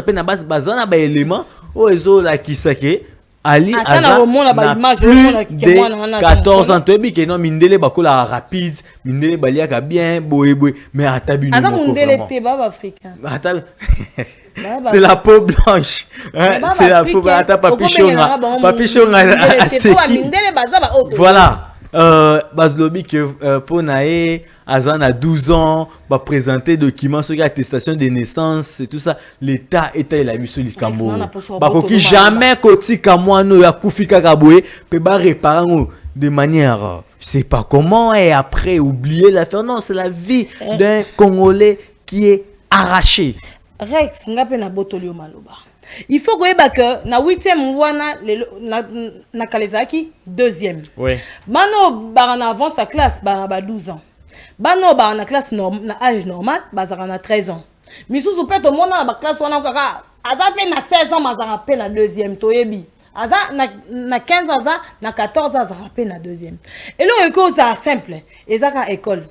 que na base bazana ba élément o ezo la kisake Ali Aza n'a plus de 14 ans. Tu que non mindele bakola rapide, mindele baliaka bien, boé, mais atabi Aza mindele te baba africain. C'est la peau blanche. C'est la peau blanche. Papichonga. Voilà. Bazlobi que pour naé Azan a 12 ans va présenter documents sur l'attestation de naissance et tout ça, l'état était la mission du Cambo bako qui jamais koti kamwano ya kufika kaboué peut ba réparer de manière je sais pas comment et après oublier l'affaire. Non, c'est la vie d'un Congolais qui est arraché. Rex ngape na botolio maloba. Il faut que na 8e wana na kalezaki 2e. Oui. Bano barana avant sa classe baraba 12 ans. Bano barana classe na âge normal bazana 13 ans. Misusu pe to mona na classe wana kaka azape na 16 ans mazara pe na 2e toyebi. Aza na 15 ans na 14 ans azara pe na 2e. Et là école ça simple. Ezaka école.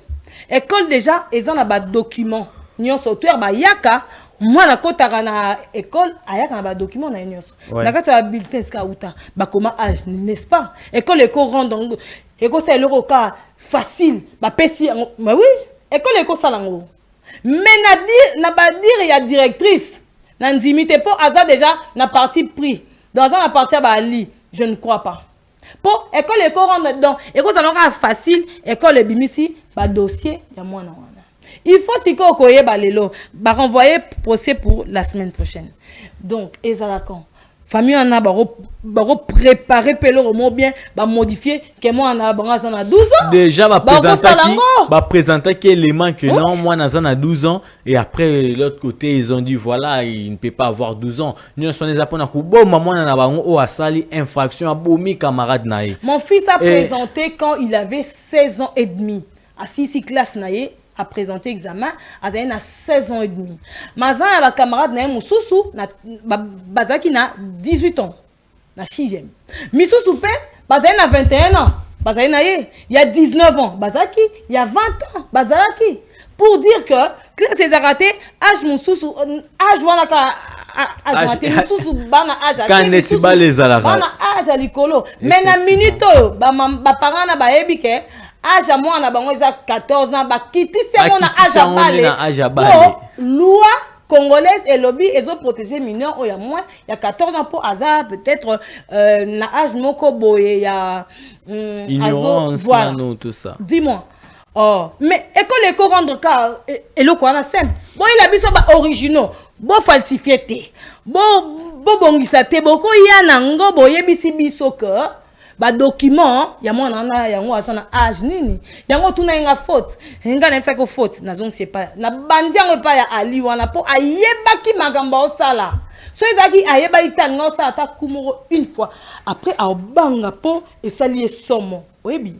École déjà ezana ba document. Nyonso tuer ba yaka. Moi, na kota na école, ayaka na ba document na nyonso. Na kata ba bulletin ska uta, ba comment âge, n'est-ce pas? École éco rend donc école c'est le cas facile, ba pesi mais oui, école éco salango. Mais na ba dire ya directrice, na ndimite po aza déjà na partie pris. Dans la partie ba li, je ne crois pas. Pour école éco rend donc école salango facile, école ebimisi ba dossier ya moi na. Il faut que vous balelo ba renvoyer procès pour la semaine prochaine. Donc ezalakan famille en a baro préparer pelo bien ba modifier que moi en a 12 ans. Déjà ba présenter quel élément que non moi na 12 ans et après l'autre côté ils ont dit voilà il ne peut pas avoir 12 ans. Nous sommes les apona ko bon maman na bango o asali infraction a bomi camarade naé. Mon fils a présenté quand il avait 16 ans et demi à 6 classe naé. A présenté examen à 16 ans et demi. Mazan a ma camarade na Moussoussou na bazaki na 18 ans na 6e. Missoussou pe bazaki na 21 ans. Bazaki na il y a 19 ans. Bazaki il y a 20 ans. Bazaki pour dire que classe est raté âge Moussoussou âge wana ka âge Moussoussou bana âge kaneti baleza la bana âge alikolo. Mais na minute ba parents na ba ebike âge à moi na bango eza 14 ans ba kiti c'est mon âge à balé loi congolaise et lobby ezo protéger mineur o ya moins il y a 14 ans pour hasard peut-être na âge moko boye ya ignorance voilà. Tout ça dis-moi. Oh, mais école rendre cas et le quoi na simple. Bon il a biso ba originaux, bon falsifié té. Bon bongisa té boko ya nango boye bisi biso que ba document ya mwana na yango asana âge nini. Yango tuna nga faute. Nga na ça ko faute na zong c'est pas. Na bandi yango pa ya Ali wana po ayebaki magamba osala. So ezaki ayeba itanga osala ta kumuro une fois. Après a banga po et salier somo. Oyebi.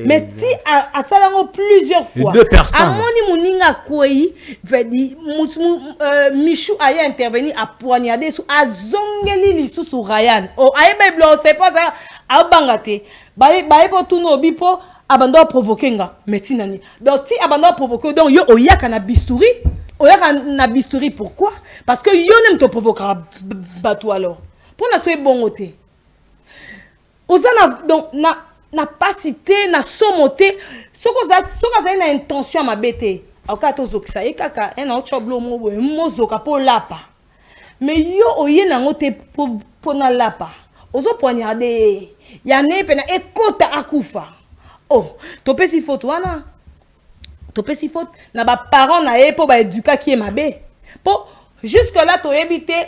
Mais si à Salango plusieurs fois, deux personnes. à Moni Mouninga Kouei, Michou a intervenu à poignarder sous à Zongeli sous Ryan. Oh, aïe, blanc, c'est pas ça. À Bangate, baï pour tout nos bipo, abandon provoquer nga. Mais tinani. Donc, si abandon provoquer, donc yo oya kana bistouri. Oya kana bistouri, pourquoi? Parce que yo n'aime te provoquer bateau alors. Pour na soye bon côté. Osana, donc, na pas cité na somoté soko za na intention ma bête akato zokisa ekaka en choblo mozoka po lapa mais yo oye na ngote po na lapa ozo poignarder ya ne pena ekota akufa oh to pesi faute wana to pesi faute na ba parents na e po ba éduca qui est mabe po jusque là to éviter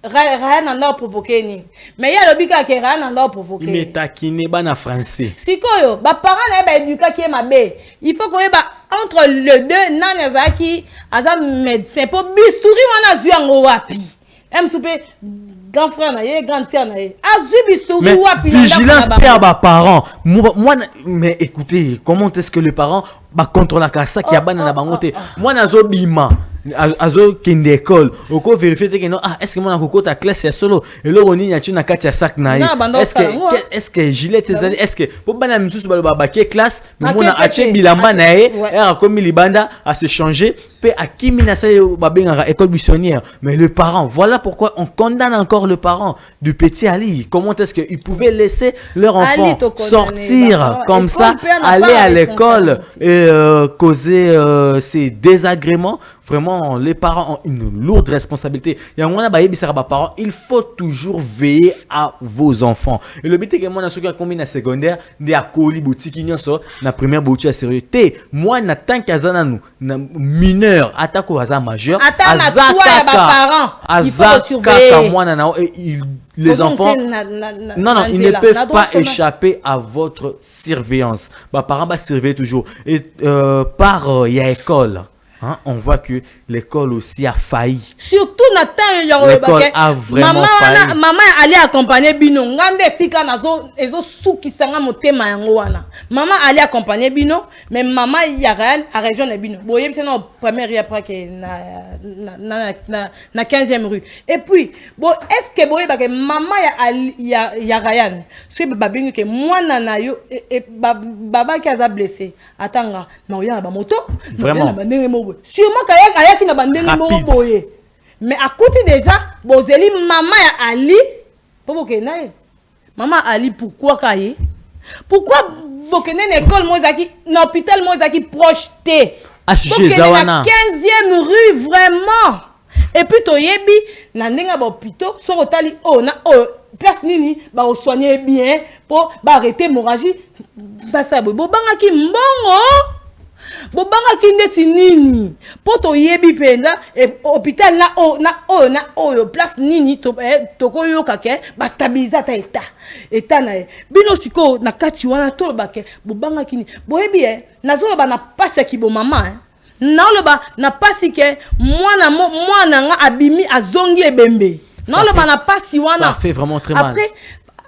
rien n'en a provoqué ni mais il y a le bika qui rien n'en a provoqué mais taquiner bana français sikoyo ba parents na ba éduca qui est mabe il faut que ba entre les deux nanazaki aza médecin pour bistouri wana zuango wapi em soupe grand frère na ye grand sœur na ye azu bistouri wapi vigilance père ba parents moi mais écoutez comment est-ce que les parents ba contre la kasa qui a bana na bangote moi nazo bima azo kende école oko vérifier que non est-ce que mon akoko ta classe ya solo et le roni nyati na kati ya sac na est-ce que gilet ezali est-ce que pour bana misusu ba baké classe mais mona ache bilamba na ye era comme libanda à se changer pe akimi na sala ba benga école buissonnière mais le parent voilà pourquoi on condamne encore le parent du petit Ali. Comment est-ce qu'ils pouvaient laisser leur enfant sortir comme ça, aller à l'école et causer ces désagréments? Vraiment, les parents ont une lourde responsabilité. Il faut toujours veiller à vos enfants. Et le but est que moi, je suis combien secondaire, de à coli boutique, na première boutique à sérieux. Moi, na tant qu'azana nous, mineur, attaque au hasard majeur, azaka, moi, nana, les enfants, non, ils ne peuvent pas échapper à votre surveillance. Bah, parents, bah, surveiller toujours. Et par il y a école. Hein, on voit que l'école aussi a failli. Surtout Nathan, l'école a vraiment failli. Maman allait accompagner Bino. Ngande sika nazo ezo suki sanga motema yango wana. Maman allait accompagner Bino, mais maman ya rien à région de Bino. Boyem c'est notre première rue après que na 15e rue. Et puis, bon est-ce que boye ba que maman ya Ryan, c'est babingi que moi nana yo et baba qui a blessé. Atanga, na oya ba moto. Vraiment. Sûrement kayaki na bandenge mo boye. Mais à côté déjà, bozeli maman ya Ali, pour que nae. Maman Ali pourquoi kaye? Pourquoi bokene l'école mozaki, l'hôpital mozaki projeté? HG Zawana. 15e rue vraiment. Et puis toyebi na ndenga ba hôpital so rotali na place nini ba soigner bien pour ba arrêter l'hémorragie. Ba sa bo banga ki mbongo. Bobanga kindeti nini poto yebi penda et hôpital na place nini to koyo kake ba stabiliser ta état na bino siko na kati wana to bake bobanga kini boyebi nazolo ba na pasi ki bo mama na lo ba na pasi ke mwana nga abimi azongi ebembe na lo ba na pasi wana ça fait vraiment très mal. Après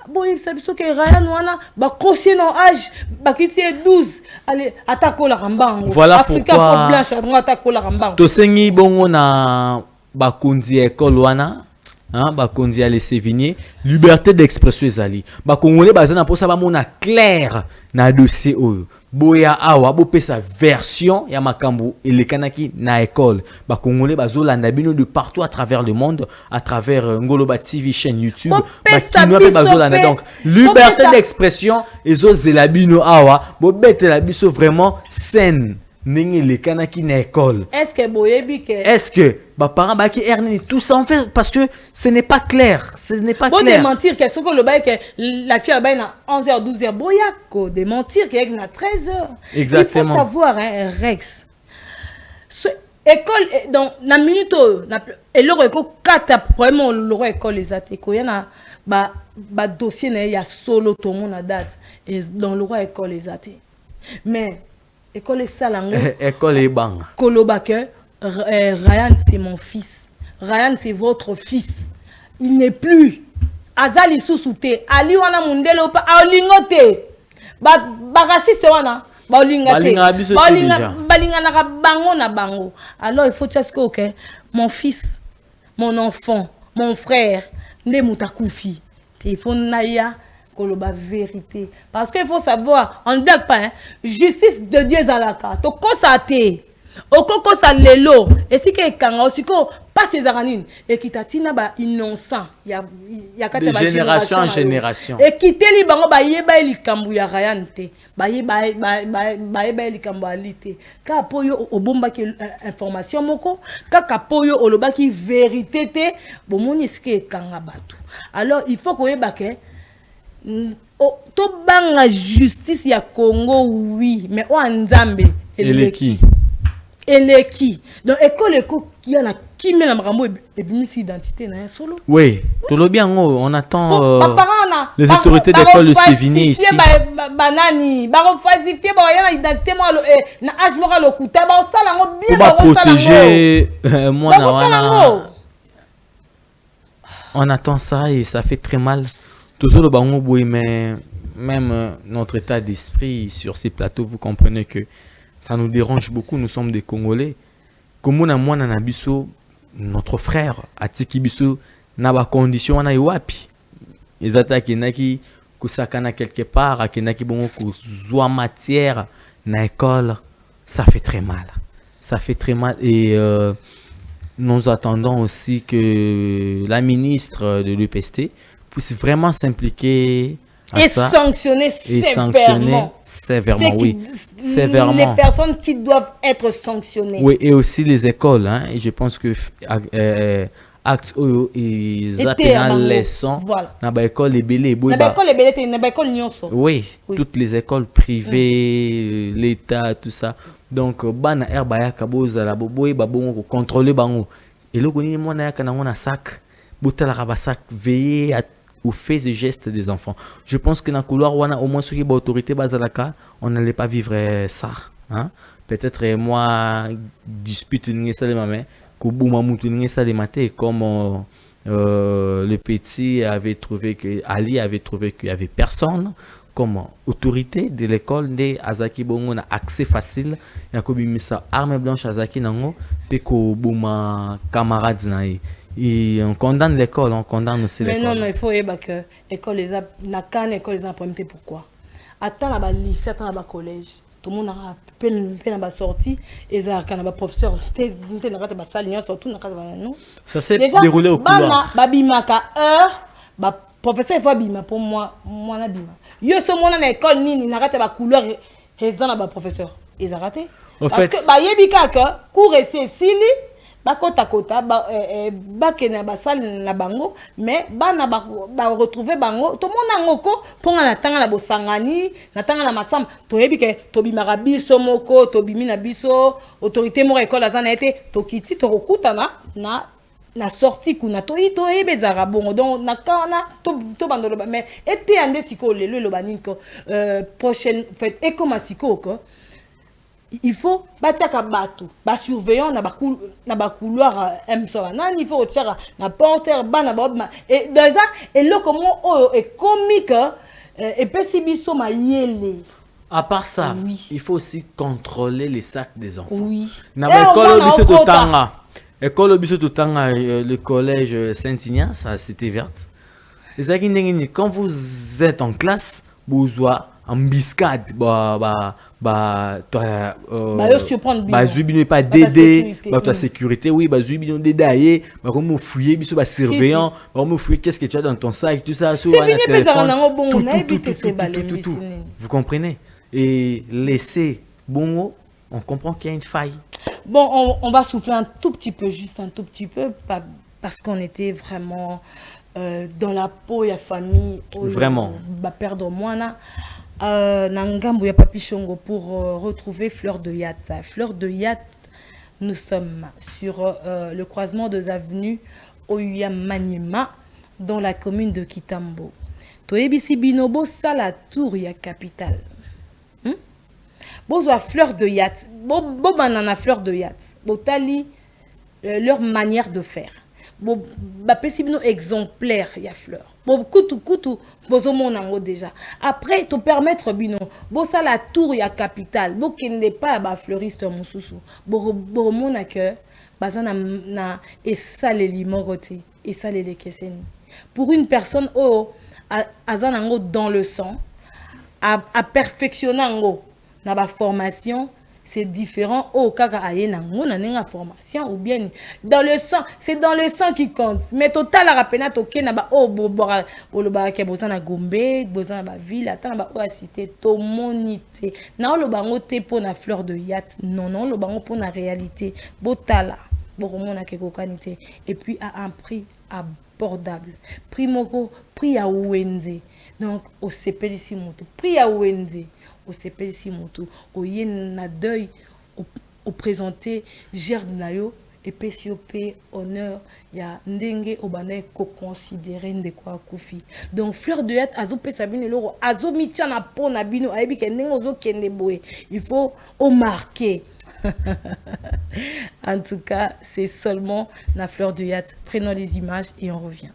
bon il sait que Ryan wana ba conscient en âge ba kiti 12 allez attaquer la rambango voilà Africa pourquoi blanche attaquer la rambango to sengi bongo na ba kundi école wana hein ba kundi aller sévigner liberté d'expression ezali ba congolais bazana pour ça ba mona clair na dossier oyo boya awa bo pesa version ya makambo elekanaki na école ba congolais bazolanda bino de partout à travers le monde à travers Ngoloba TV chaîne YouTube ba kinoa pe bazolanda donc liberté d'expression ezo zela bino awa bo betela biso vraiment scène ndenge elekanaki na école. Est-ce que boyebi que est-ce que bah parents bah qui erni tout ça en fait parce que ce n'est pas clair, ce n'est pas clair. Démentir que ce que le bail que la fille bail na 11h 12h boyako démentir que na 13h. Exactement. Il faut savoir hein, Rex. École donc na minute na et le école 4 vraiment le école les até ko yana ba dossier na ya solo tout monde na date et dans le école les até. Mais école salango école est bang kolobake Ryan c'est mon fils, Ryan c'est votre fils, il n'est plus azali susute ali wana mundelo pa alingote ba raciste wana ba olingate balinga na bango na bango. Alors il faut dire que mon fils, mon enfant, mon frère ne mutakufi il faut naya koloba vérité parce qu'il faut savoir on ne blague pas hein? Justice de Dieu zalaka to kosate okoko sa lelo et si que kanga osiko pas ces aranines et kitatina ba innocent ya kata ba génération en génération et kiteli bango ba yeba likambu ya rayante ba yeba likambu alite ka poyo obomba ki information moko kaka poyo oloba ki vérité te bomoni ske kanga batu. Alors il faut ko yeba ke to banga justice ya Congo oui mais o nzambe eleki donc école qui a la qui met la marambo et bien identité na solo oui tout le bien on attend les autorités d'école de Sévigné ici banani ba falsifier ba yana identité moi na âge moral okuta ba sala ngo bien ba protéger moi na wana on attend ça et ça fait très mal toujours le bango boy mais même notre état d'esprit sur ces plateaux vous comprenez que ça nous dérange beaucoup. Nous sommes des Congolais. Comme on a moi na biso notre frère atiki biso na ba condition na iwapi. Les attaques naki kusakana quelque part akenaki bongo kuzwa matière na école, ça fait très mal. Ça fait très mal et nous attendons aussi que la ministre de l'UPST puisse vraiment s'impliquer et sanctionner sévèrement. Oui. Sévèrement. Les personnes qui doivent être sanctionnées. Oui, et aussi les écoles. Hein, et je pense que actes ils appellent les leçons. Dans l'école, les bélés. Oui, toutes les écoles privées, l'État, tout ça. Donc, bana herbaya kaboza la boboy babongo contrôler bango. Et le goni moi na kana on a sac, bouteille la sac veiller ou fait ces gestes des enfants. Je pense que dans le couloir, au moins ceux qui ont autorité, on n'allait pas vivre ça. Hein? Peut-être moi, dispute comme le petit avait trouvé que Ali avait trouvé qu'il n'y avait personne comme autorité de l'école de Azaki Bongo a accès facile. Il y a comme ça arme blanche Azaki Nango, peko bouma camarades naï. Et on condamne l'école, on condamne aussi l'école. Mais non, il faut que l'école les a l'école les a promis pourquoi. Attends la lycée, attends la collège. Tout le monde a peine à sortie et ça quand professeur ça s'est déroulé au couloir. Babimaka heure, professeur faut bima pour moi na bima. Yo ce monde na école nini na rate ba couleur raison na ba professeur. Ils ont raté. Parce que ba yebika que cours et sili bakota kota bakena basal na bango mais bana ba retrouver bango to mona ngoko ponga na tanga na bosangani na tanga na masam to yebike to bimara biso moko to bimina biso autorité mo école azana été to kiti to rokuta na sortie kuna to ito ebezara bongo donc na kana to bandolo mais été ande siko le baninko prochaine fête et comme siko ko il faut batiaka bato ba surveillant na ba couloir nani il faut tirer na porteur bana ba et dans ça et là comment est comique et pessibiso mayele. À part ça, oui. Il faut aussi contrôler les sacs des enfants. Oui. Na école biso totanga. École biso totanga le collège Saint-Ignace à Cité Verte. Les sacs quand vous êtes en classe, vous en biscade bah toi yo surprendre bah zubino pas dédé bah ta sécurité oui bah zubino dédaillé bah comme fouiller biso bah surveillant comme fouiller qu'est-ce que tu as dans ton sac tout ça sur tout. Vous comprenez et laisser bon on comprend qu'il y a une faille. Bon, on va souffler un tout petit peu, juste un tout petit peu, parce qu'on était vraiment dans la peau, il y a famille. Vraiment. Va perdre moins là. Nangambo ya Papi Shongo pour retrouver Fleur de Yatt. Fleur de Yatt, nous sommes sur le croisement des avenues Oya Maniema dans la commune de Kitambo. Toyebisi Binobo Sala Tour ya capitale. Bozo Fleur de Yatt. Bo banana Fleur de Yatt. Botali leur manière de faire. Bo ba pesibino exemplaire ya Fleur. Bo kutu bozo monango déjà. Après te permettre bino bo ça la tour ya capitale. Bo kende pas ba fleuriste mususu. Bo mona que bazana na esaleli morote, esaleli keseni. Pour une personne azanango dans le sang à perfectionner na ba formation, c'est différent au kaka ayenango na nenga formation ou bien dans le sang, c'est dans le sang qui compte. Mais total la rapena toke na ba bora boloba ke bozana Gombe, bozana ba ville, atana ba o cité to monité. Na lo bango te po na Fleur de Yatt. Non, lo bango po na réalité. Botala boromona ke kokanité et puis à un prix abordable. Prix moko, prix à Wenze. Donc au sepelisi moto, prix à Wenze. Au sepelisi moto, au yen na deuil, au présenter gerbe nayo et PCOP honneur ya ndenge obane ko considérer ndeko akufi. Donc Fleur de Yatt azo pesa bino loro azo mitia na po na bino ayebi ke ndenge ozo kende boye. Il faut au marquer. En tout cas, c'est seulement la Fleur de Yatt. Prenons les images et on revient.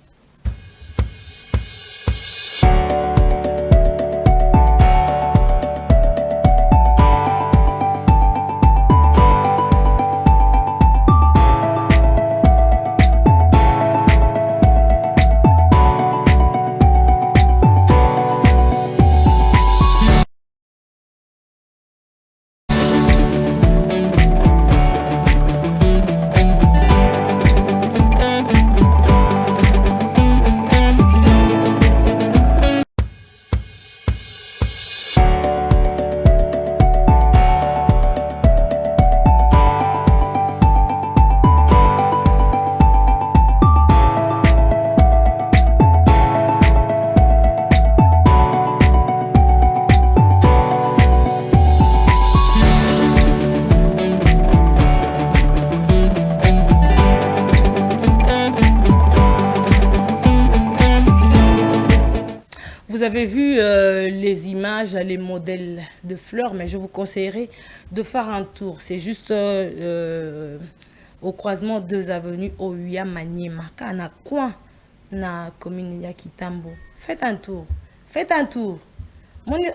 Vous avez vu les images, les modèles de fleurs, mais je vous conseillerais de faire un tour. C'est juste au croisement deux avenues Oya Maniema. Kana coin na commune ya Kitambo. Faites un tour. Faites un tour. Moni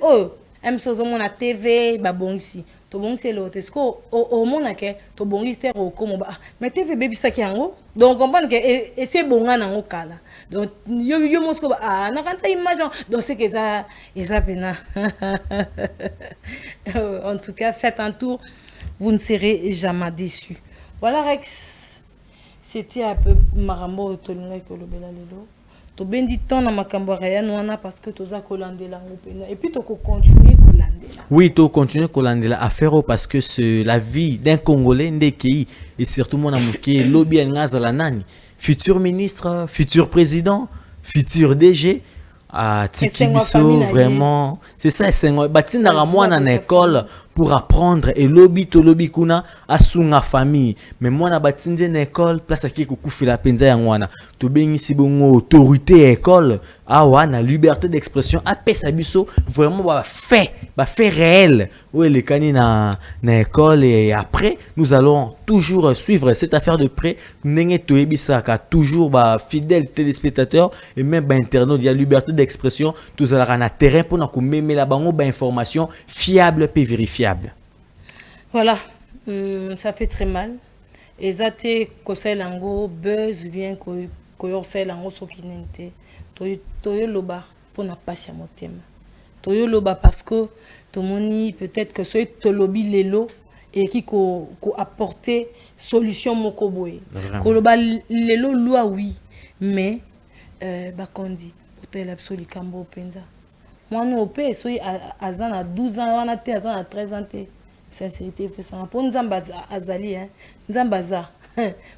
aime sozo mona TV ba bon ici. To bon c'est l'autre. Est-ce que au mona ke to bon ici au comme ba mais TV baby ça qui ango. Donc comprendre que et c'est bon na ngo kala. Donc yo mosko ba na quand ça image donc c'est que ça et ça pena. En tout cas, faites un tour, vous ne serez jamais déçus. Voilà Rex. C'était un peu marambo tolinga ko lobela lelo. To bendi ton na makambo ya wana parce que toza kolandela ngopena et puis to continuer kolandela. Oui, to continuer kolandela affaire parce que c'est la vie d'un Congolais ndeki et surtout mon amuke lobi ngazala nani, futur ministre, futur président, futur DG à Tikibiso vraiment c'est ça c'est batina ramwana na école pour apprendre et lobby to lobby kuna asunga famille mais moi na batinde na école place aki kokufila penza ya ngwana to bengisi bongo autorité école awa na liberté d'expression apesa biso vraiment ba fait réel où les kani na école et après nous allons toujours suivre cette affaire de près ndenge to ebisaka toujours ba fidèles téléspectateurs et même ba internautes il y a liberté d'expression tous allons na terrain pour na ko memela bango ba information fiable et vérifiable. Voilà, ça fait très mal. Et ça te conseille l'ango buzz bien que conseille l'ango sokinente. Toyo loba pour na passer mon thème. toyoloba parce que tomoni peut-être que soy tolobi lelo et qui ko apporter solution moko boye koloba lelo loi oui mais bakondi otela absolu kambo penza mwana opé soy azana 12 ans wana te azana 13 ans te sincérité fait ça pour nzamba azali hein nzambaza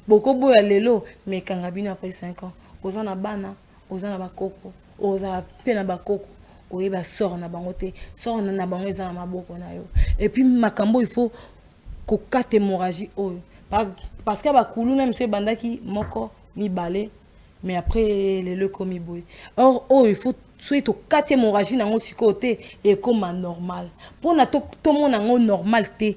boko boya lelo mais kanga bino après 5 ans ozana bana ozana bakoko oza pe na bakoko oyeba sort na bango te sort na bango eza na maboko na yo et puis makambo il faut ko kate hémorragie oyo parce que bakulu na monsieur bandaki moko mibale mais après le komi boy or oh il faut soit to kate hémorragie nango sikote et comme normal pour na to mona ngo normal te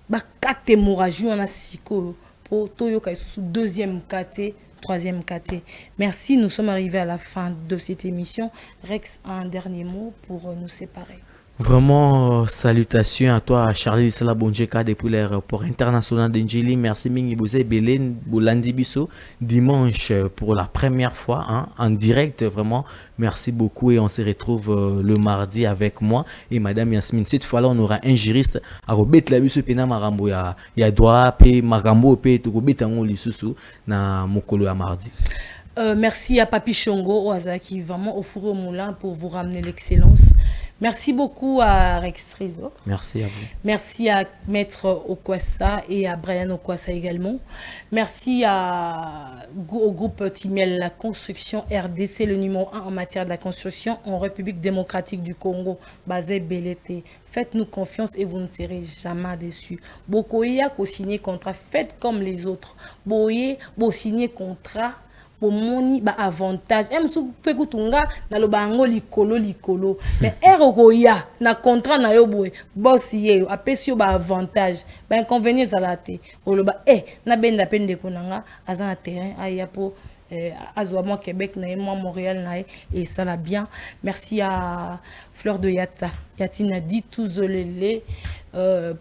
ba kate hémorragie on a siko pour to yo kai sous deuxième kate troisième kate. Merci, nous sommes arrivés à la fin de cette émission. Rex, un dernier mot pour nous séparer. Vraiment, salutations à toi, Charlie Salabonjeka depuis l'aéroport international d'Engeli. Merci, Mingi Bouzé Belen Boulandi Bisso. Dimanche, pour la première fois, hein, en direct, vraiment. Merci beaucoup et on se retrouve le mardi avec moi et Madame Yasmine. Cette fois-là, on aura un juriste à remettre la biso pena marambo ya droit pe marambo pe to kobeta ngo lisusu na mokolo ya mardi. Merci à Papi Chongo Oazaki, vraiment au four au moulin pour vous ramener l'excellence. Merci beaucoup à Rex Trésor. Merci à vous. Merci à Maître Okwassa et à Brian Okwassa également. Merci au groupe Timel La Construction RDC, le numéro 1 en matière de la construction en République démocratique du Congo, basé Belete. Faites-nous confiance et vous ne serez jamais déçus. Bokoya ko signer contrat, faites comme les autres. Boye, bo signer contrat. Pour moni ba avantage em su pe kutunga na lo bango likolo mais erogoya na contrat na yo boy boss ye apesi yo ba avantage ba inconvénient zalate o lo ba na benda pende konanga azana terrain aya po Azoua Québec na moi Montréal na et ça l'a bien. Merci à Fleur de Yata Yatina dit tout zolele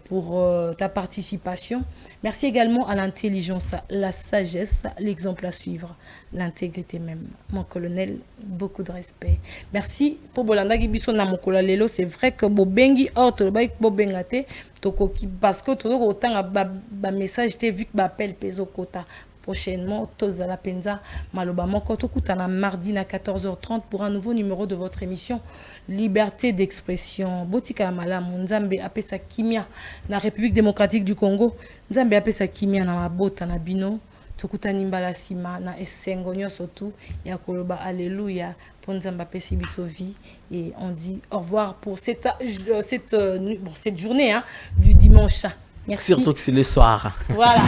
pour ta participation. Merci également à l'intelligence, la sagesse, l'exemple à suivre, l'intégrité même. Mon colonel, beaucoup de respect. Merci pour Bolanda Gibiso na mokola lelo. C'est vrai que Bobengi orto ba Bobengate tokoki parce que tout autant ba message t'ai vu que ba appel peso kota. Prochainement, Tozala Penza, Maloba Mokoto Koutana, mardi à 14h30 pour un nouveau numéro de votre émission Liberté d'expression. Botika Malam, Nzambe Apesa Kimia, na République démocratique du Congo, Nzambe Apesa Kimia na Mabota na Bino, Tokutani Mbala Sima, na Essengonyo Sotu, Yakoloba Alléluia, pour Nzambe Apesi Bisovi. Et on dit au revoir pour cette journée hein, du dimanche. Merci. Surtout que c'est le soir. Voilà.